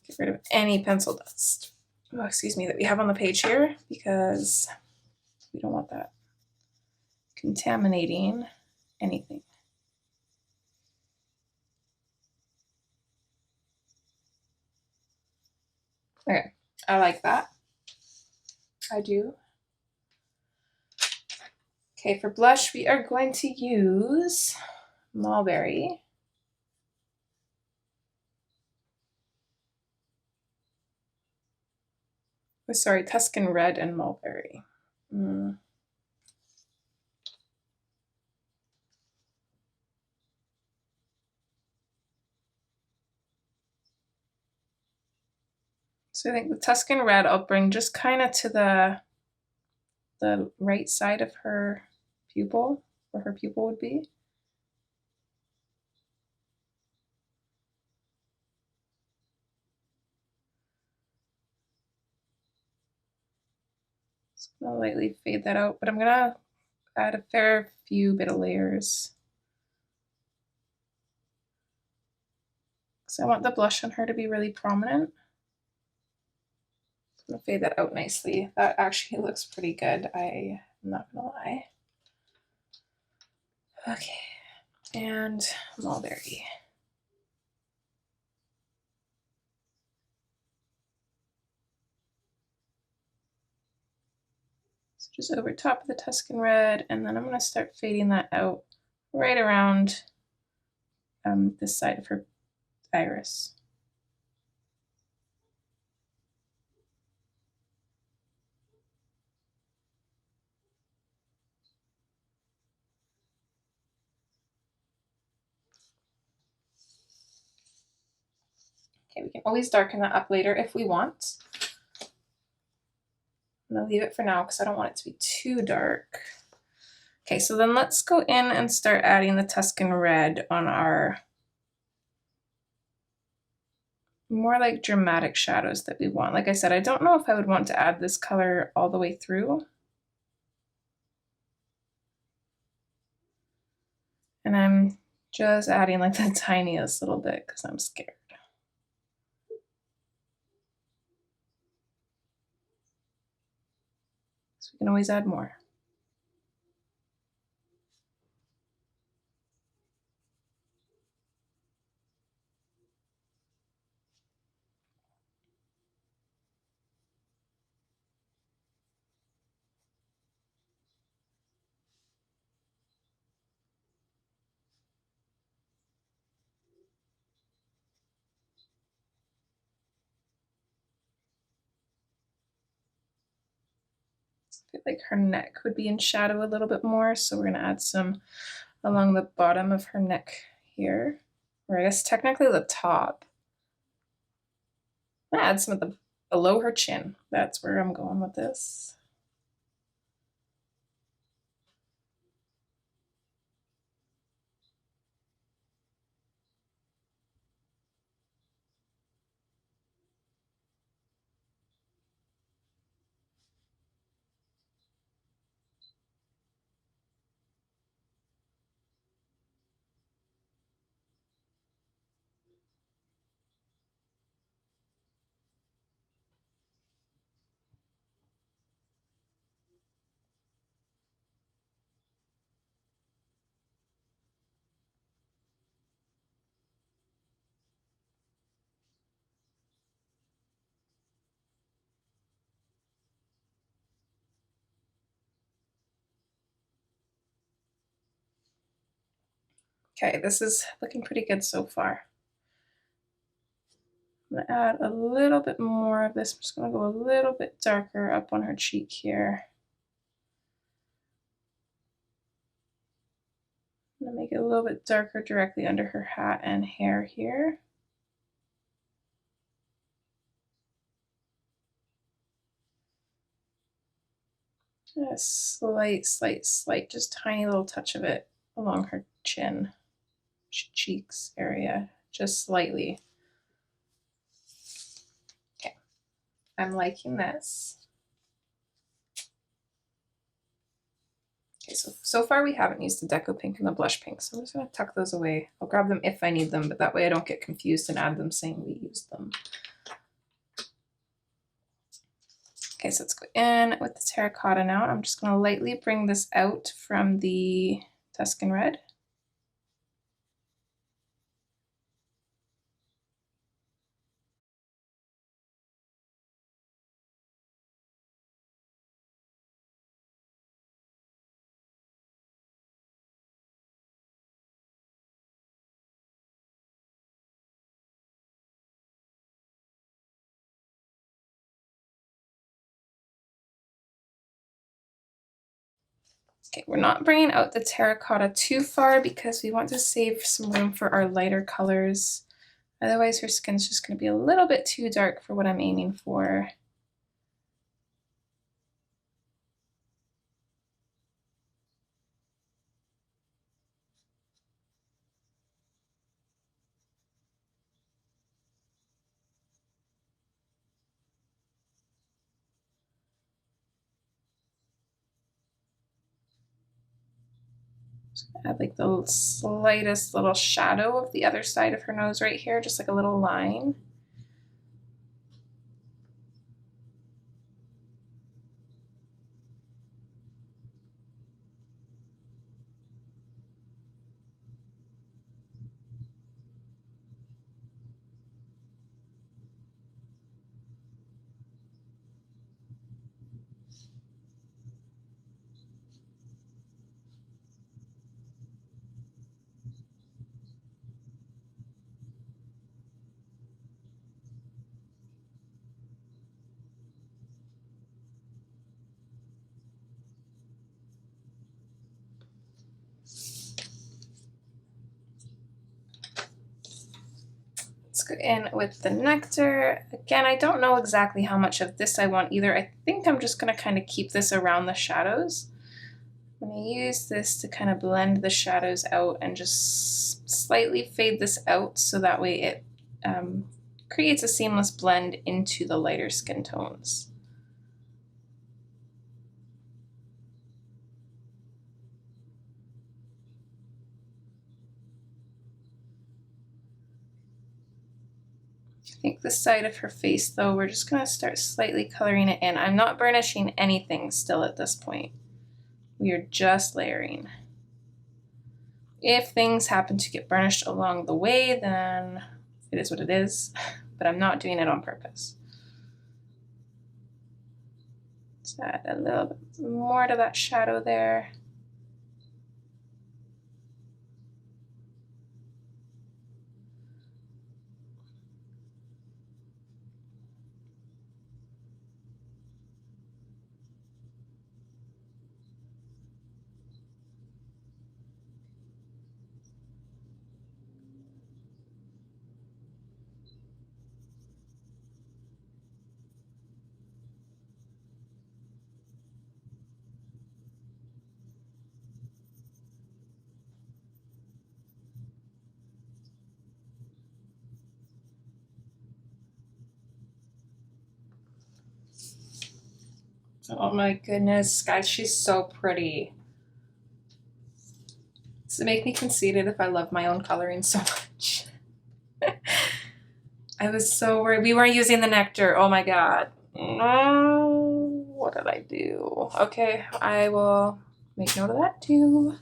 get rid of any pencil dust, that we have on the page here because we don't want that contaminating anything. Okay, I like that. I do. Okay, for blush, we are going to use Mulberry. Oh, sorry, Tuscan Red and Mulberry. So I think the Tuscan Red I'll bring just kind of to the right side of her pupil, where her pupil would be. Just gonna lightly fade that out, but I'm gonna add a fair few bit of layers. So I want the blush on her to be really prominent. I'm gonna fade that out nicely. That actually looks pretty good. I'm not gonna lie. Okay, and Mulberry. So just over top of the Tuscan Red, and then I'm gonna start fading that out right around this side of her iris. Okay, we can always darken that up later if we want. I'm gonna leave it for now because I don't want it to be too dark. Okay, so then let's go in and start adding the Tuscan Red on our more like dramatic shadows that we want. Like I said, I don't know if I would want to add this color all the way through. And I'm just adding like the tiniest little bit because I'm scared. So we can always add more. I feel like her neck would be in shadow a little bit more, so we're gonna add some along the bottom of her neck here, or I guess technically the top. I'm gonna add some of the below her chin. That's where I'm going with this. Okay, this is looking pretty good so far. I'm gonna add a little bit more of this. I'm just gonna go a little bit darker up on her cheek here. I'm gonna make it a little bit darker directly under her hat and hair here. A slight, just tiny little touch of it along her chin, cheeks area, just slightly. Okay, I'm liking this. Okay, so far we haven't used the Deco Pink and the Blush Pink, so I'm just gonna tuck those away. I'll grab them if I need them, but that way I don't get confused and add them saying we used them. Okay, so let's go in with the terracotta now. I'm just gonna lightly bring this out from the Tuscan Red. Okay, we're not bringing out the terracotta too far because we want to save some room for our lighter colors. Otherwise, her skin's just going to be a little bit too dark for what I'm aiming for. Add like the slightest little shadow of the other side of her nose right here, just like a little line. Let's go in with the nectar. Again, I don't know exactly how much of this I want either. I think I'm just going to kind of keep this around the shadows. I'm going to use this to kind of blend the shadows out and just slightly fade this out so that way it creates a seamless blend into the lighter skin tones. I think the side of her face though, we're just going to start slightly coloring it in. I'm not burnishing anything still at this point. We are just layering. If things happen to get burnished along the way, then it is what it is, but I'm not doing it on purpose. Let's add a little bit more to that shadow there. Oh my goodness, guys, she's so pretty. Does it make me conceited if I love my own coloring so much? I was so worried. We weren't using the nectar. Oh my god. No. What did I do? Okay, I will make note of that too.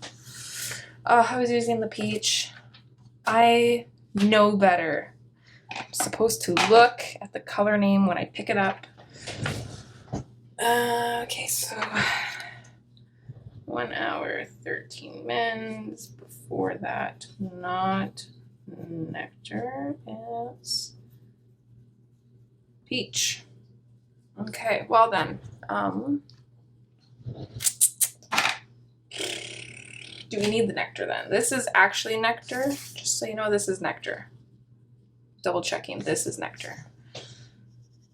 I was using the peach. I know better. I'm supposed to look at the color name when I pick it up. Okay, so 1 hour, 13 minutes. Before that, not nectar, it's peach. Okay, well then, do we need the nectar then? This is actually nectar, just so you know, this is nectar. Double checking, this is nectar.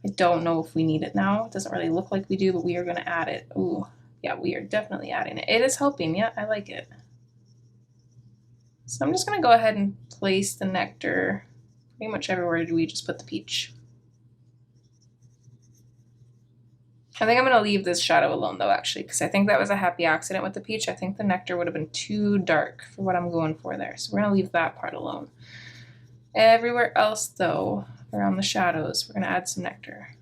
I don't know if we need it now. It doesn't really look like we do, but we are gonna add it. Ooh, yeah, we are definitely adding it. It is helping, yeah, I like it. So I'm just gonna go ahead and place the nectar pretty much everywhere we just put the peach. I think I'm gonna leave this shadow alone though, actually, because I think that was a happy accident with the peach. I think the nectar would have been too dark for what I'm going for there. So we're gonna leave that part alone. Everywhere else though, around the shadows, we're gonna add some nectar.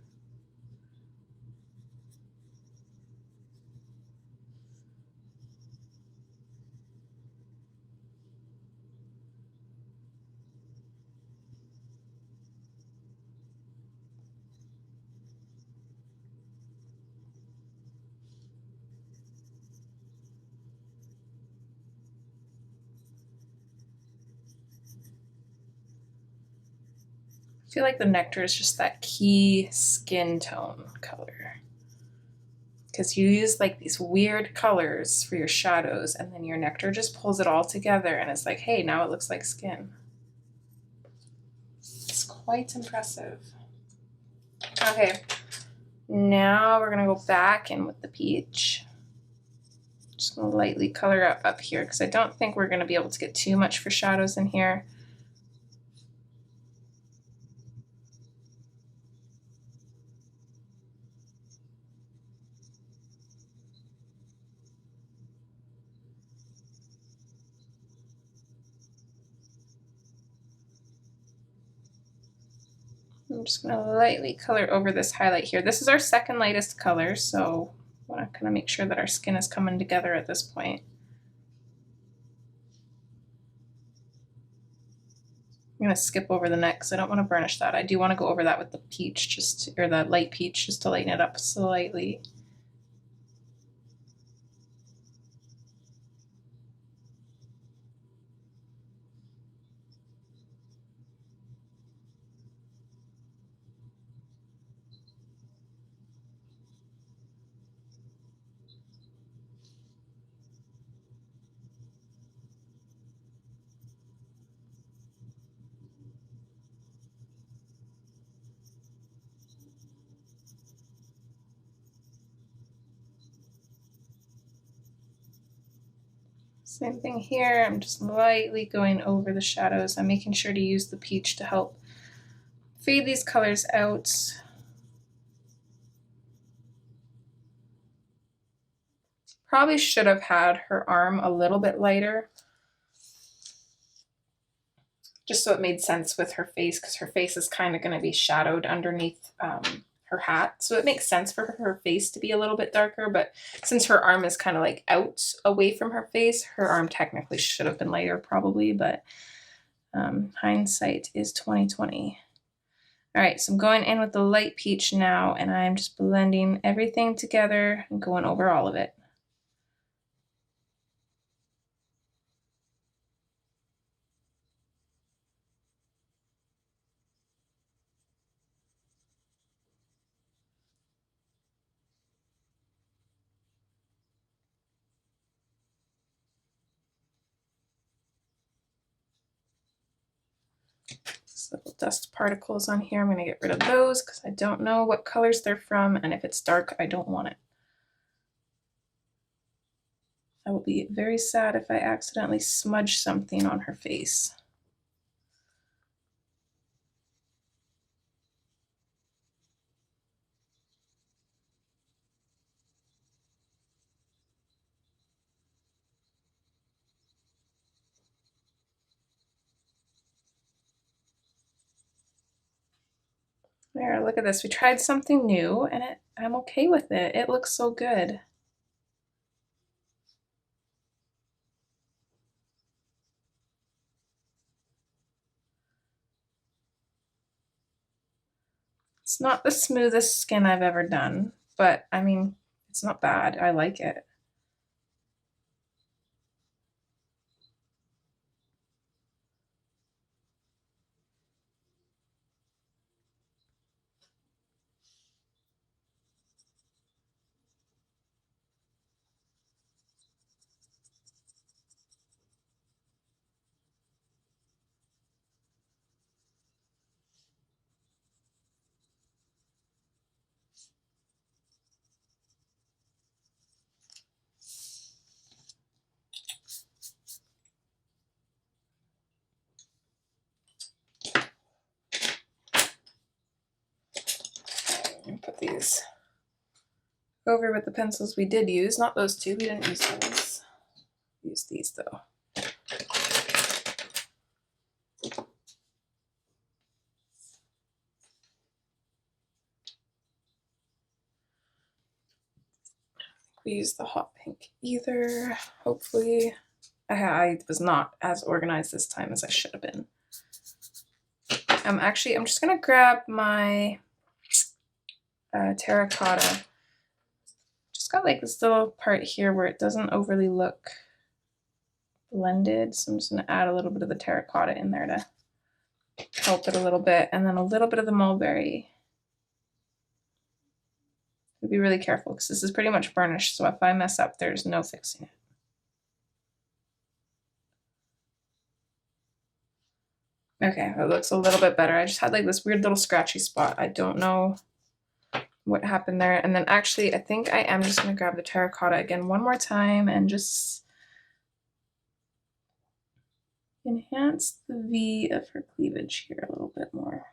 I feel like the nectar is just that key skin tone color. Because you use like these weird colors for your shadows, and then your nectar just pulls it all together and it's like, hey, now it looks like skin. It's quite impressive. Okay, now we're gonna go back in with the peach. Just gonna lightly color up here because I don't think we're gonna be able to get too much for shadows in here. I'm just gonna lightly color over this highlight here. This is our second lightest color, so I wanna kind of make sure that our skin is coming together at this point. I'm gonna skip over the neck because I don't want to burnish that. I do want to go over that with the peach, or the light peach, just to lighten it up slightly. Same thing here, I'm just lightly going over the shadows. I'm making sure to use the peach to help fade these colors out. Probably should have had her arm a little bit lighter, just so it made sense with her face, because her face is kind of going to be shadowed underneath her hat. So it makes sense for her face to be a little bit darker, but since her arm is kind of like out away from her face, her arm technically should have been lighter probably, but hindsight is 2020. All right, so I'm going in with the light peach now, and I'm just blending everything together and going over all of it. Little dust particles on here. I'm going to get rid of those because I don't know what colors they're from, and if it's dark, I don't want it. I will be very sad if I accidentally smudge something on her face. There, look at this. We tried something new and I'm okay with it. It looks so good. It's not the smoothest skin I've ever done, but I mean, it's not bad. I like it. Put these over with the pencils we did use, not those two, we didn't use those. Use these though. We used the hot pink either, hopefully. I was not as organized this time as I should have been. I'm just gonna grab my terracotta. Just got like this little part here where it doesn't overly look blended, so I'm just gonna add a little bit of the terracotta in there to help it a little bit, and then a little bit of the mulberry. Be really careful because this is pretty much burnished, so if I mess up, there's no fixing it. Okay, it looks a little bit better. I just had like this weird little scratchy spot. I don't know what happened there. And then actually, I think I am just going to grab the terracotta again one more time and just enhance the V of her cleavage here a little bit more.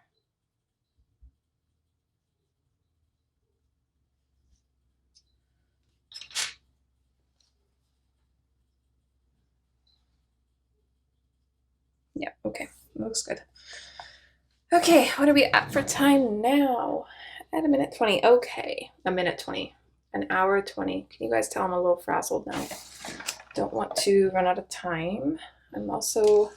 Yeah, okay, looks good. Okay, what are we at for time now? At 1:20. Okay, 1:20. An hour 20. Can you guys tell I'm a little frazzled now? Don't want to run out of time. I'm also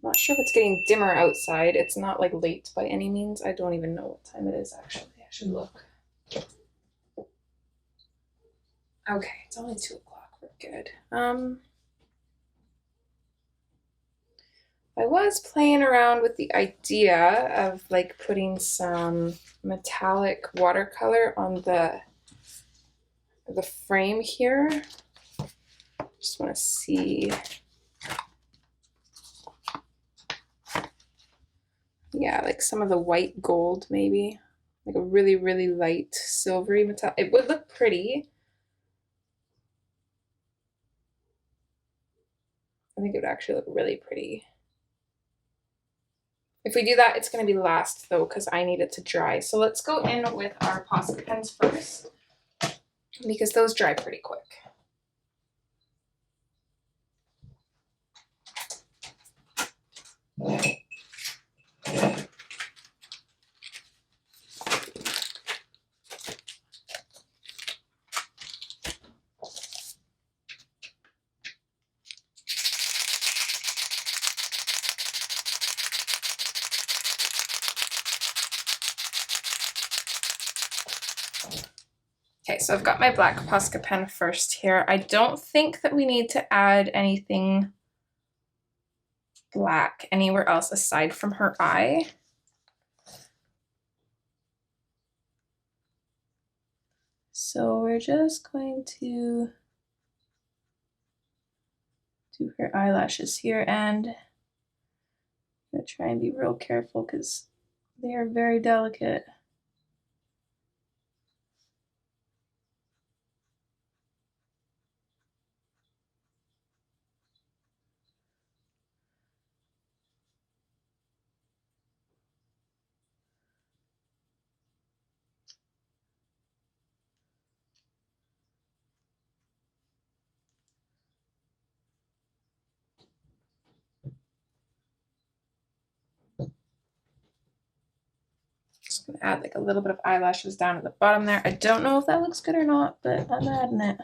not sure if it's getting dimmer outside. It's not like late by any means. I don't even know what time it is actually. I should look. Okay, it's only 2 o'clock. We're good. I was playing around with the idea of like putting some metallic watercolor on the frame here. Just want to see. Yeah, like some of the white gold maybe. Like a really, really light silvery metallic. It would look pretty. I think it would actually look really pretty. If we do that, it's going to be last though, because I need it to dry. So let's go in with our Posca pens first, because those dry pretty quick. Okay, so I've got my black Posca pen first here. I don't think that we need to add anything black anywhere else aside from her eye. So we're just going to do her eyelashes here, and I'm gonna try and be real careful because they are very delicate. gonna add like a little bit of eyelashes down at the bottom there. I don't know if that looks good or not, but I'm adding it.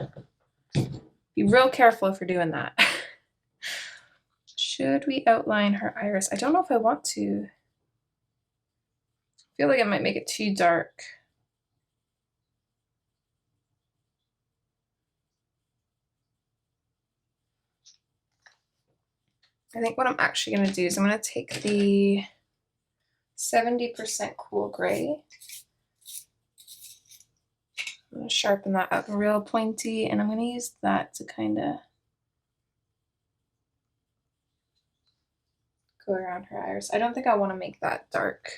Be real careful if you're doing that. Should we outline her iris? I don't know if I want to. I feel like I might make it too dark. I think what I'm actually going to do is I'm going to take the 70% cool gray. I'm going to sharpen that up real pointy, and I'm going to use that to kind of go around her iris. I don't think I want to make that dark.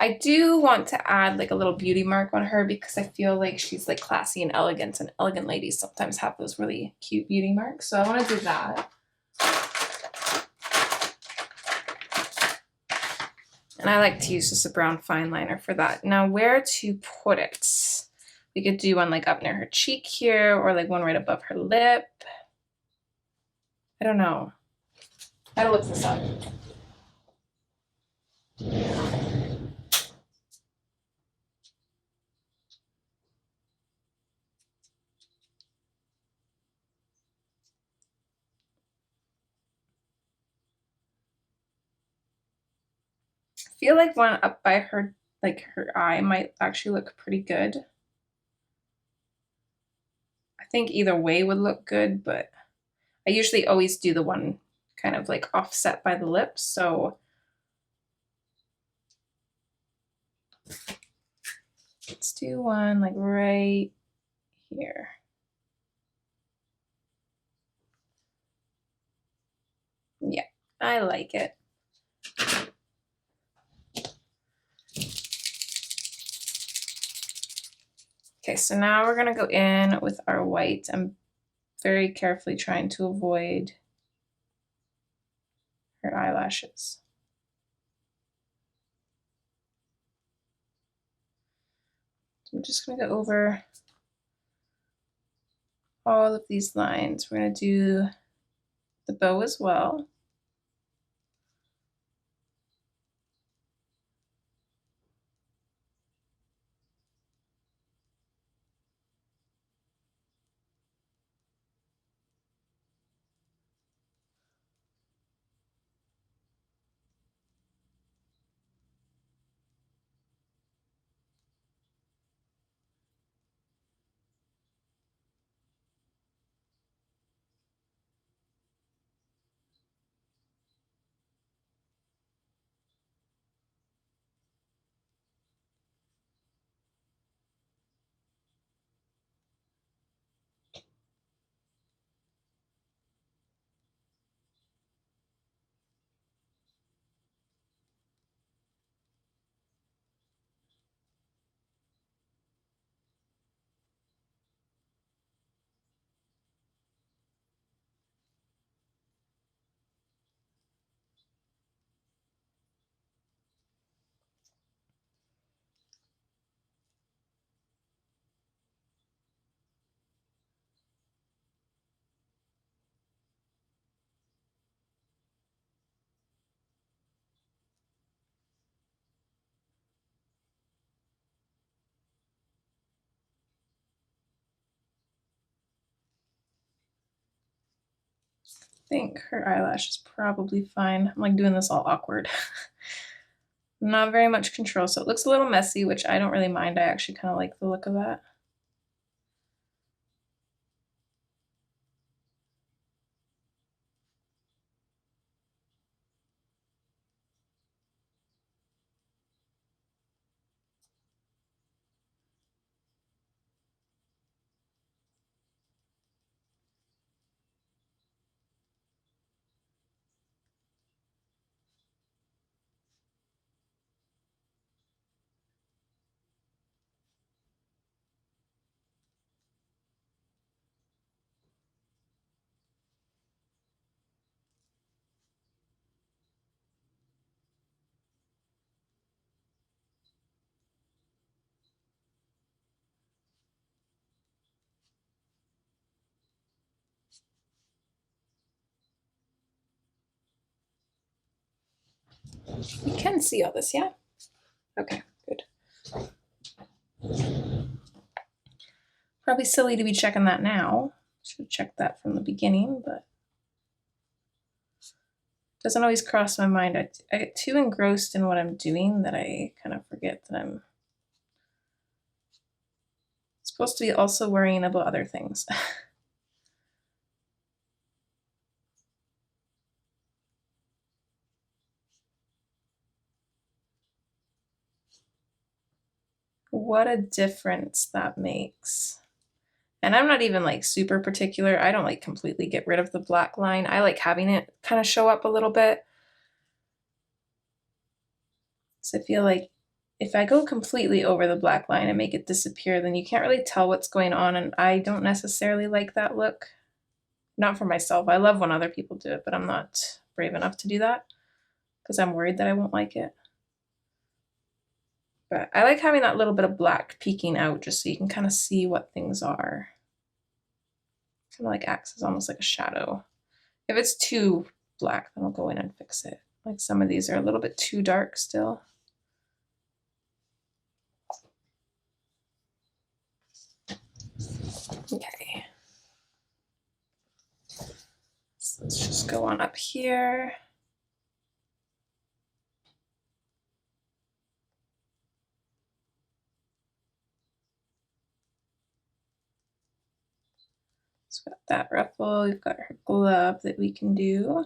I do want to add like a little beauty mark on her because I feel like she's like classy and elegant ladies sometimes have those really cute beauty marks. So I want to do that. And I like to use just a brown fine liner for that. Now where to put it? We could do one like up near her cheek here, or like one right above her lip. I don't know. I gotta look this up. I feel like one up by her, like her eye, might actually look pretty good. I think either way would look good, but I usually always do the one kind of like offset by the lips, so let's do one like right here. Yeah, I like it. Okay, so now we're gonna go in with our white. I'm very carefully trying to avoid her eyelashes. So I'm just gonna go over all of these lines. We're gonna do the bow as well. I think her eyelash is probably fine. I'm like doing this all awkward. Not very much control, so it looks a little messy, which I don't really mind. I actually kind of like the look of that. You can see all this, yeah? Okay, good. Probably silly to be checking that now. Should have checked that from the beginning, but it doesn't always cross my mind. I get too engrossed in what I'm doing that I kind of forget that I'm supposed to be also worrying about other things. What a difference that makes. And I'm not even like super particular. I don't like completely get rid of the black line. I like having it kind of show up a little bit. So I feel like if I go completely over the black line and make it disappear, then you can't really tell what's going on. And I don't necessarily like that look. Not for myself. I love when other people do it, but I'm not brave enough to do that because I'm worried that I won't like it. But I like having that little bit of black peeking out just so you can kind of see what things are. Kind of like acts as almost like a shadow. If it's too black, then I'll go in and fix it. Like some of these are a little bit too dark still. Okay. So let's just go on up here. So we've got that ruffle, we've got her glove that we can do.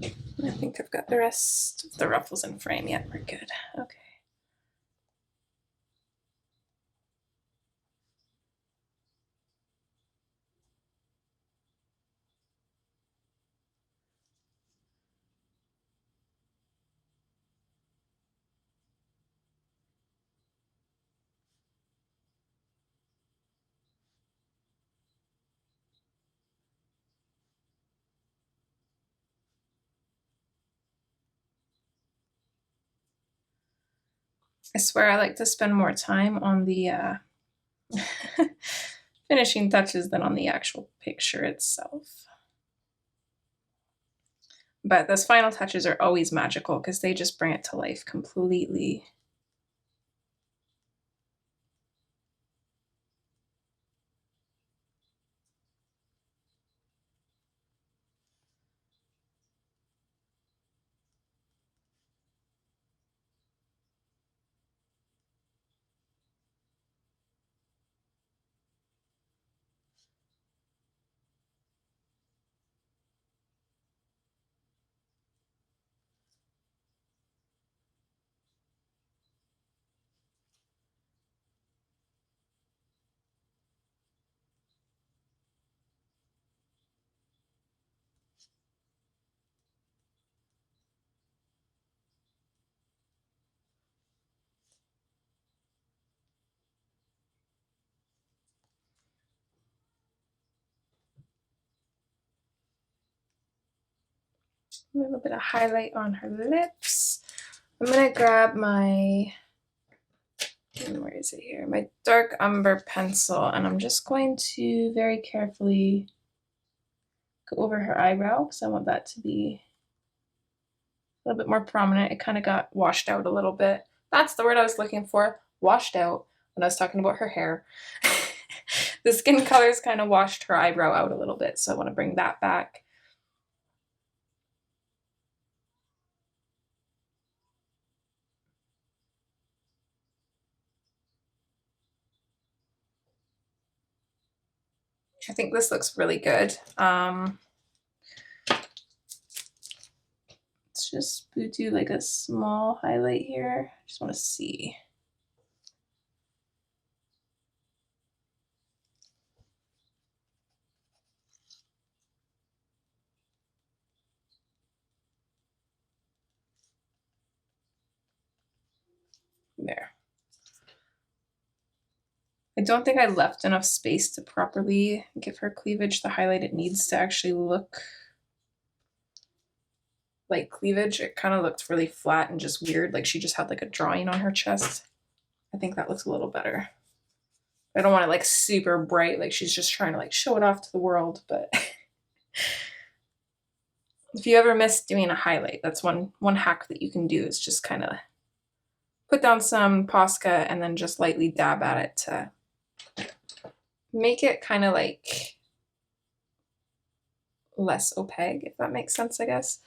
I think I've got the rest of the ruffles in frame. Yeah, we're good. Okay. I swear I like to spend more time on the finishing touches than on the actual picture itself. But those final touches are always magical because they just bring it to life completely. A little bit of highlight on her lips. I'm gonna grab my, where is it here? My dark umber pencil, and I'm just going to very carefully go over her eyebrow because I want that to be a little bit more prominent. It kind of got washed out a little bit. That's the word I was looking for, washed out, when I was talking about her hair. The skin colors kind of washed her eyebrow out a little bit, so I want to bring that back. I think this looks really good. Let's just do like a small highlight here. Just want to see. There. I don't think I left enough space to properly give her cleavage the highlight it needs to actually look like cleavage. It kind of looked really flat and just weird, like she just had like a drawing on her chest. I think that looks a little better. I don't want it like super bright, like she's just trying to like show it off to the world, but If you ever miss doing a highlight, that's one hack that you can do, is just kind of put down some Posca and then just lightly dab at it to make it kind of like less opaque, if that makes sense, I guess.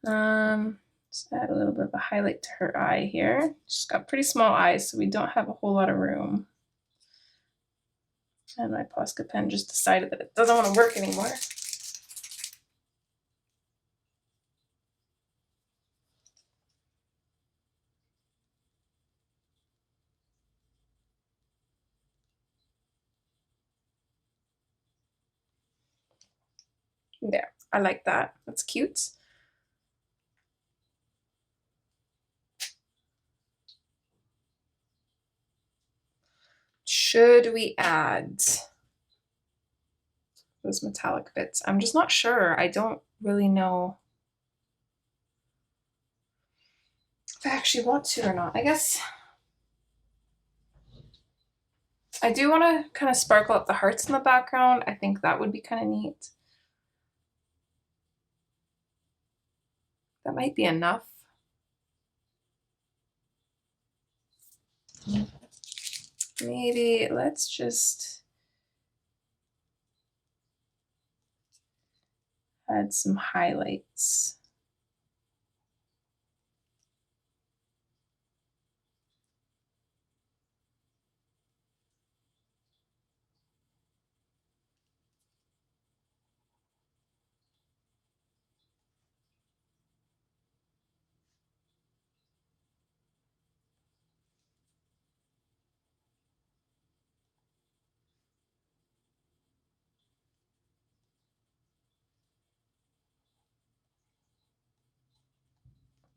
Just add a little bit of a highlight to her eye here. She's got pretty small eyes, so we don't have a whole lot of room. And my Posca pen just decided that it doesn't want to work anymore. There, I like that. That's cute. Should we add those metallic bits? I'm just not sure. I don't really know if I actually want to or not. I guess I do want to kind of sparkle up the hearts in the background. I think that would be kind of neat. That might be enough. Maybe let's just add some highlights.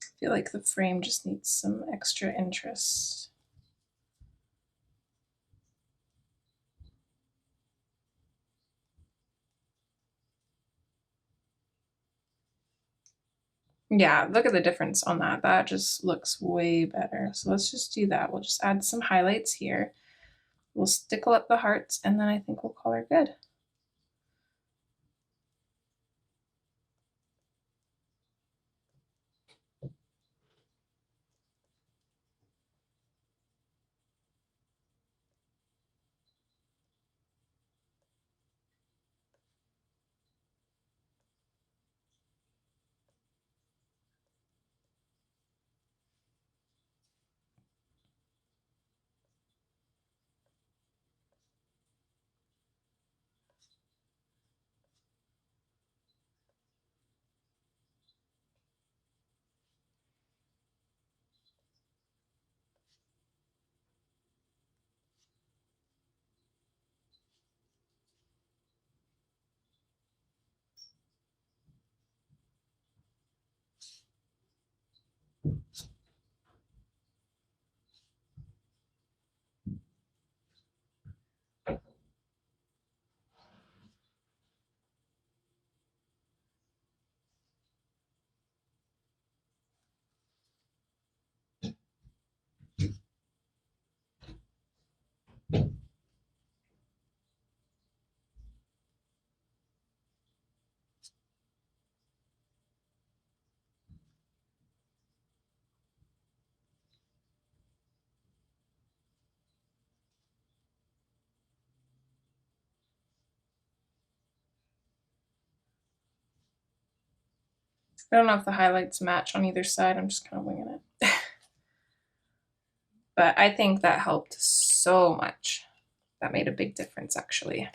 I feel like the frame just needs some extra interest. Yeah, look at the difference on that. That just looks way better. So let's just do that. We'll just add some highlights here. We'll stickle up the hearts, and then I think we'll call her good. I don't know if the highlights match on either side. I'm just kind of winging it. But I think that helped so much. That made a big difference, actually.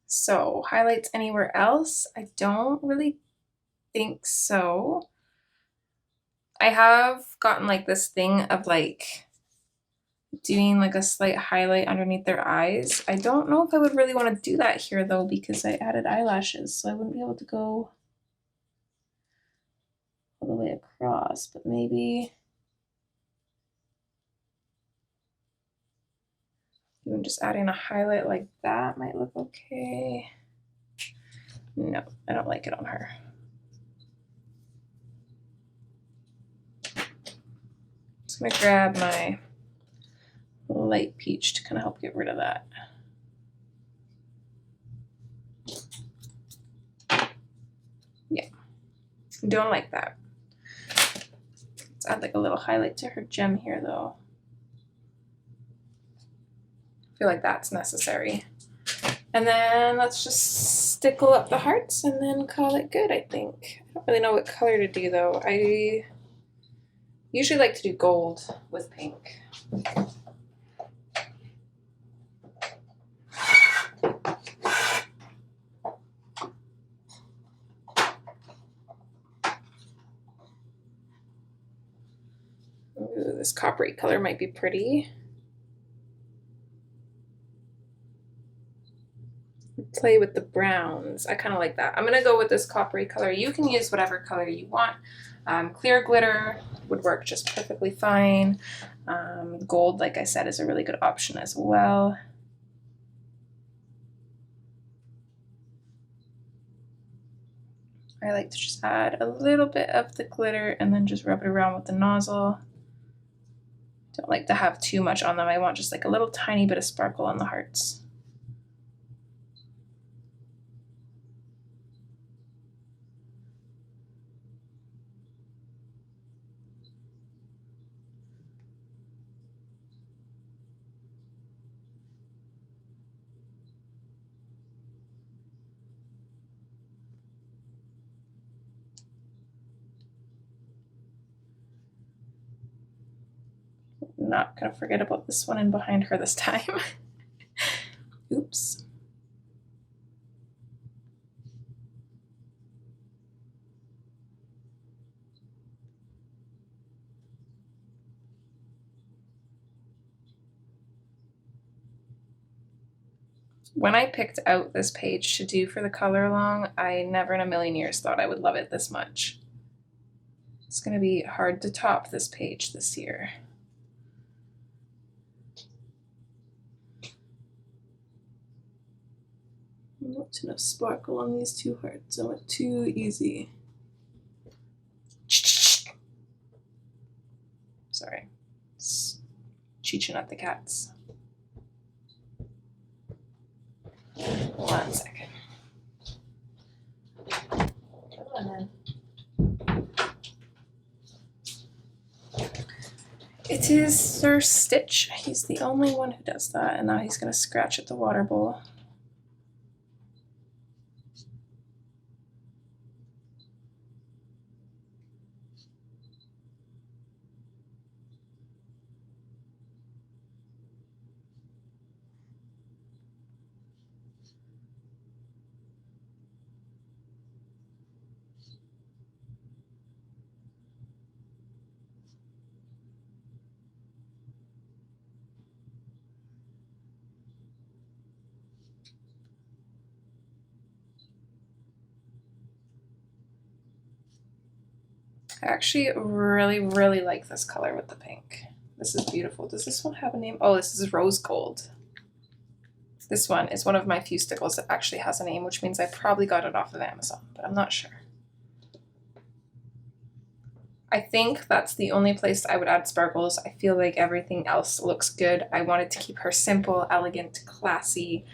So, highlights anywhere else? I don't really think so. I have gotten like this thing of like doing like a slight highlight underneath their eyes. I don't know if I would really want to do that here though, because I added eyelashes, so I wouldn't be able to go all the way across, but maybe even just adding a highlight like that might look okay. No, I don't like it on her. Just gonna grab my light peach to kind of help get rid of that. Don't like that. Let's add like a little highlight to her gem here though. I feel like that's necessary. And then let's just stickle up the hearts and then call it good, I think. I don't really know what color to do though. I usually like to do gold with pink. Ooh, this coppery color might be pretty. Play with the browns. I kind of like that. I'm gonna go with this coppery color. You can use whatever color you want. Clear glitter would work just perfectly fine. Gold, like I said, is a really good option as well. I like to just add a little bit of the glitter and then just rub it around with the nozzle. Don't like to have too much on them. I want just like a little tiny bit of sparkle on the hearts. Not gonna forget about this one in behind her this time. Oops. When I picked out this page to do for the color along, I never in a million years thought I would love it this much. It's gonna be hard to top this page this year. Not enough sparkle on these two hearts. I went too easy. Sorry. It's cheeching at the cats. 1 second. Come on then. It is Sir Stitch. He's the only one who does that, and now he's going to scratch at the water bowl. I actually really like this color with the pink. This is beautiful. Does this one have a name? Oh, this is rose gold. This one is one of my few stickles that actually has a name, which means I probably got it off of Amazon, but I'm not sure. I think that's the only place I would add sparkles. I feel like everything else looks good. I wanted to keep her simple, elegant, classy,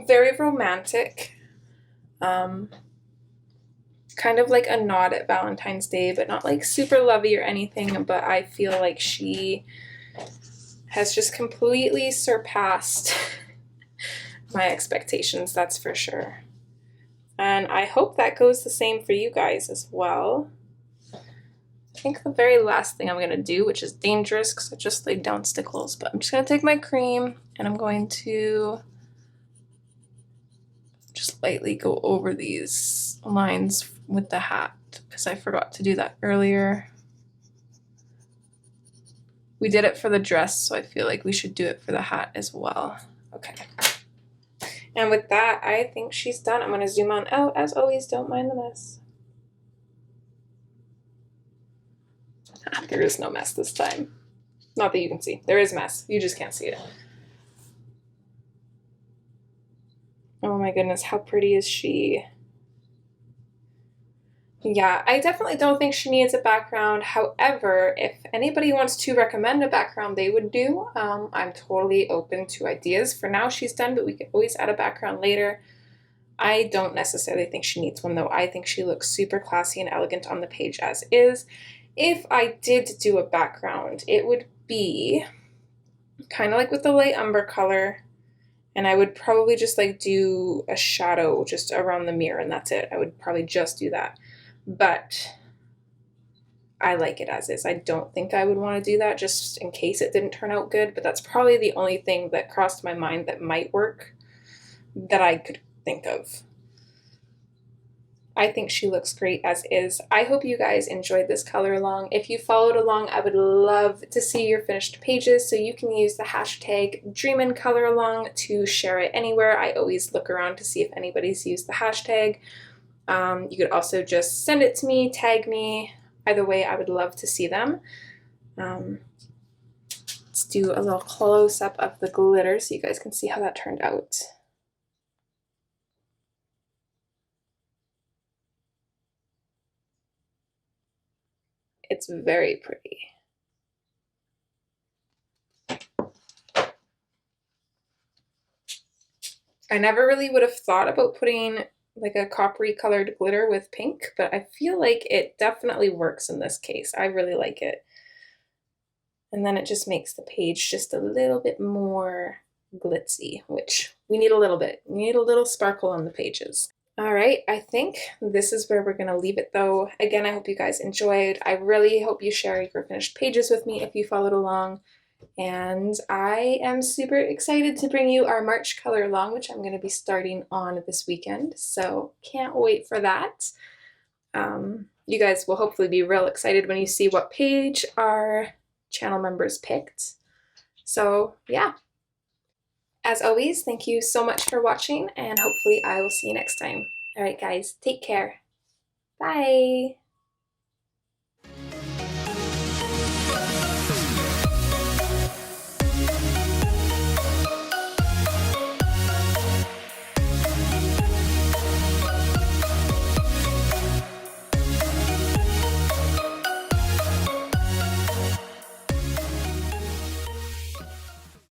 very romantic. Kind of like a nod at Valentine's Day, but not like super lovey or anything, but I feel like she has just completely surpassed my expectations, that's for sure. And I hope that goes the same for you guys as well. I think the very last thing I'm going to do, which is dangerous because I just laid down stickles, but I'm just going to take my cream and I'm going to just lightly go over these lines with the hat because I forgot to do that earlier. We did it for the dress, so I feel like we should do it for the hat as well. Okay. And with that, I think she's done. I'm going to zoom on out. As always, don't mind the mess. There is no mess this time. Not that you can see. There is mess. You just can't see it. Oh my goodness, how pretty is she? Yeah, I definitely don't think she needs a background. However, if anybody wants to recommend a background they would do, I'm totally open to ideas. For now, she's done, but we could always add a background later. I don't necessarily think she needs one though. I think she looks super classy and elegant on the page as is. If I did do a background, it would be kind of like with the light umber color, and I would probably just like do a shadow just around the mirror, and that's it. I would probably just do that. But I like it as is. I don't think I would want to do that just in case it didn't turn out good, but that's probably the only thing that crossed my mind that might work that I could think of. I think she looks great as is. I hope you guys enjoyed this color along. If you followed along, I would love to see your finished pages, so you can use the hashtag #DreaminColorAlong to share it anywhere. I always look around to see if anybody's used the hashtag. You could also just send it to me, tag me. Either way, I would love to see them. Let's do a little close-up of the glitter so you guys can see how that turned out. It's very pretty. I never really would have thought about putting like a coppery colored glitter with pink, but I feel like it definitely works in this case. I really like it. And then it just makes the page just a little bit more glitzy, which we need a little bit. We need a little sparkle on the pages. All right, I think this is where we're gonna leave it though. Again, I hope you guys enjoyed. I really hope you share your finished pages with me if you followed along. And I am super excited to bring you our March color along, which I'm gonna be starting on this weekend. So can't wait for that. You guys will hopefully be real excited when you see what page our channel members picked. So yeah. As always, thank you so much for watching, and hopefully I will see you next time. All right, guys, take care. Bye.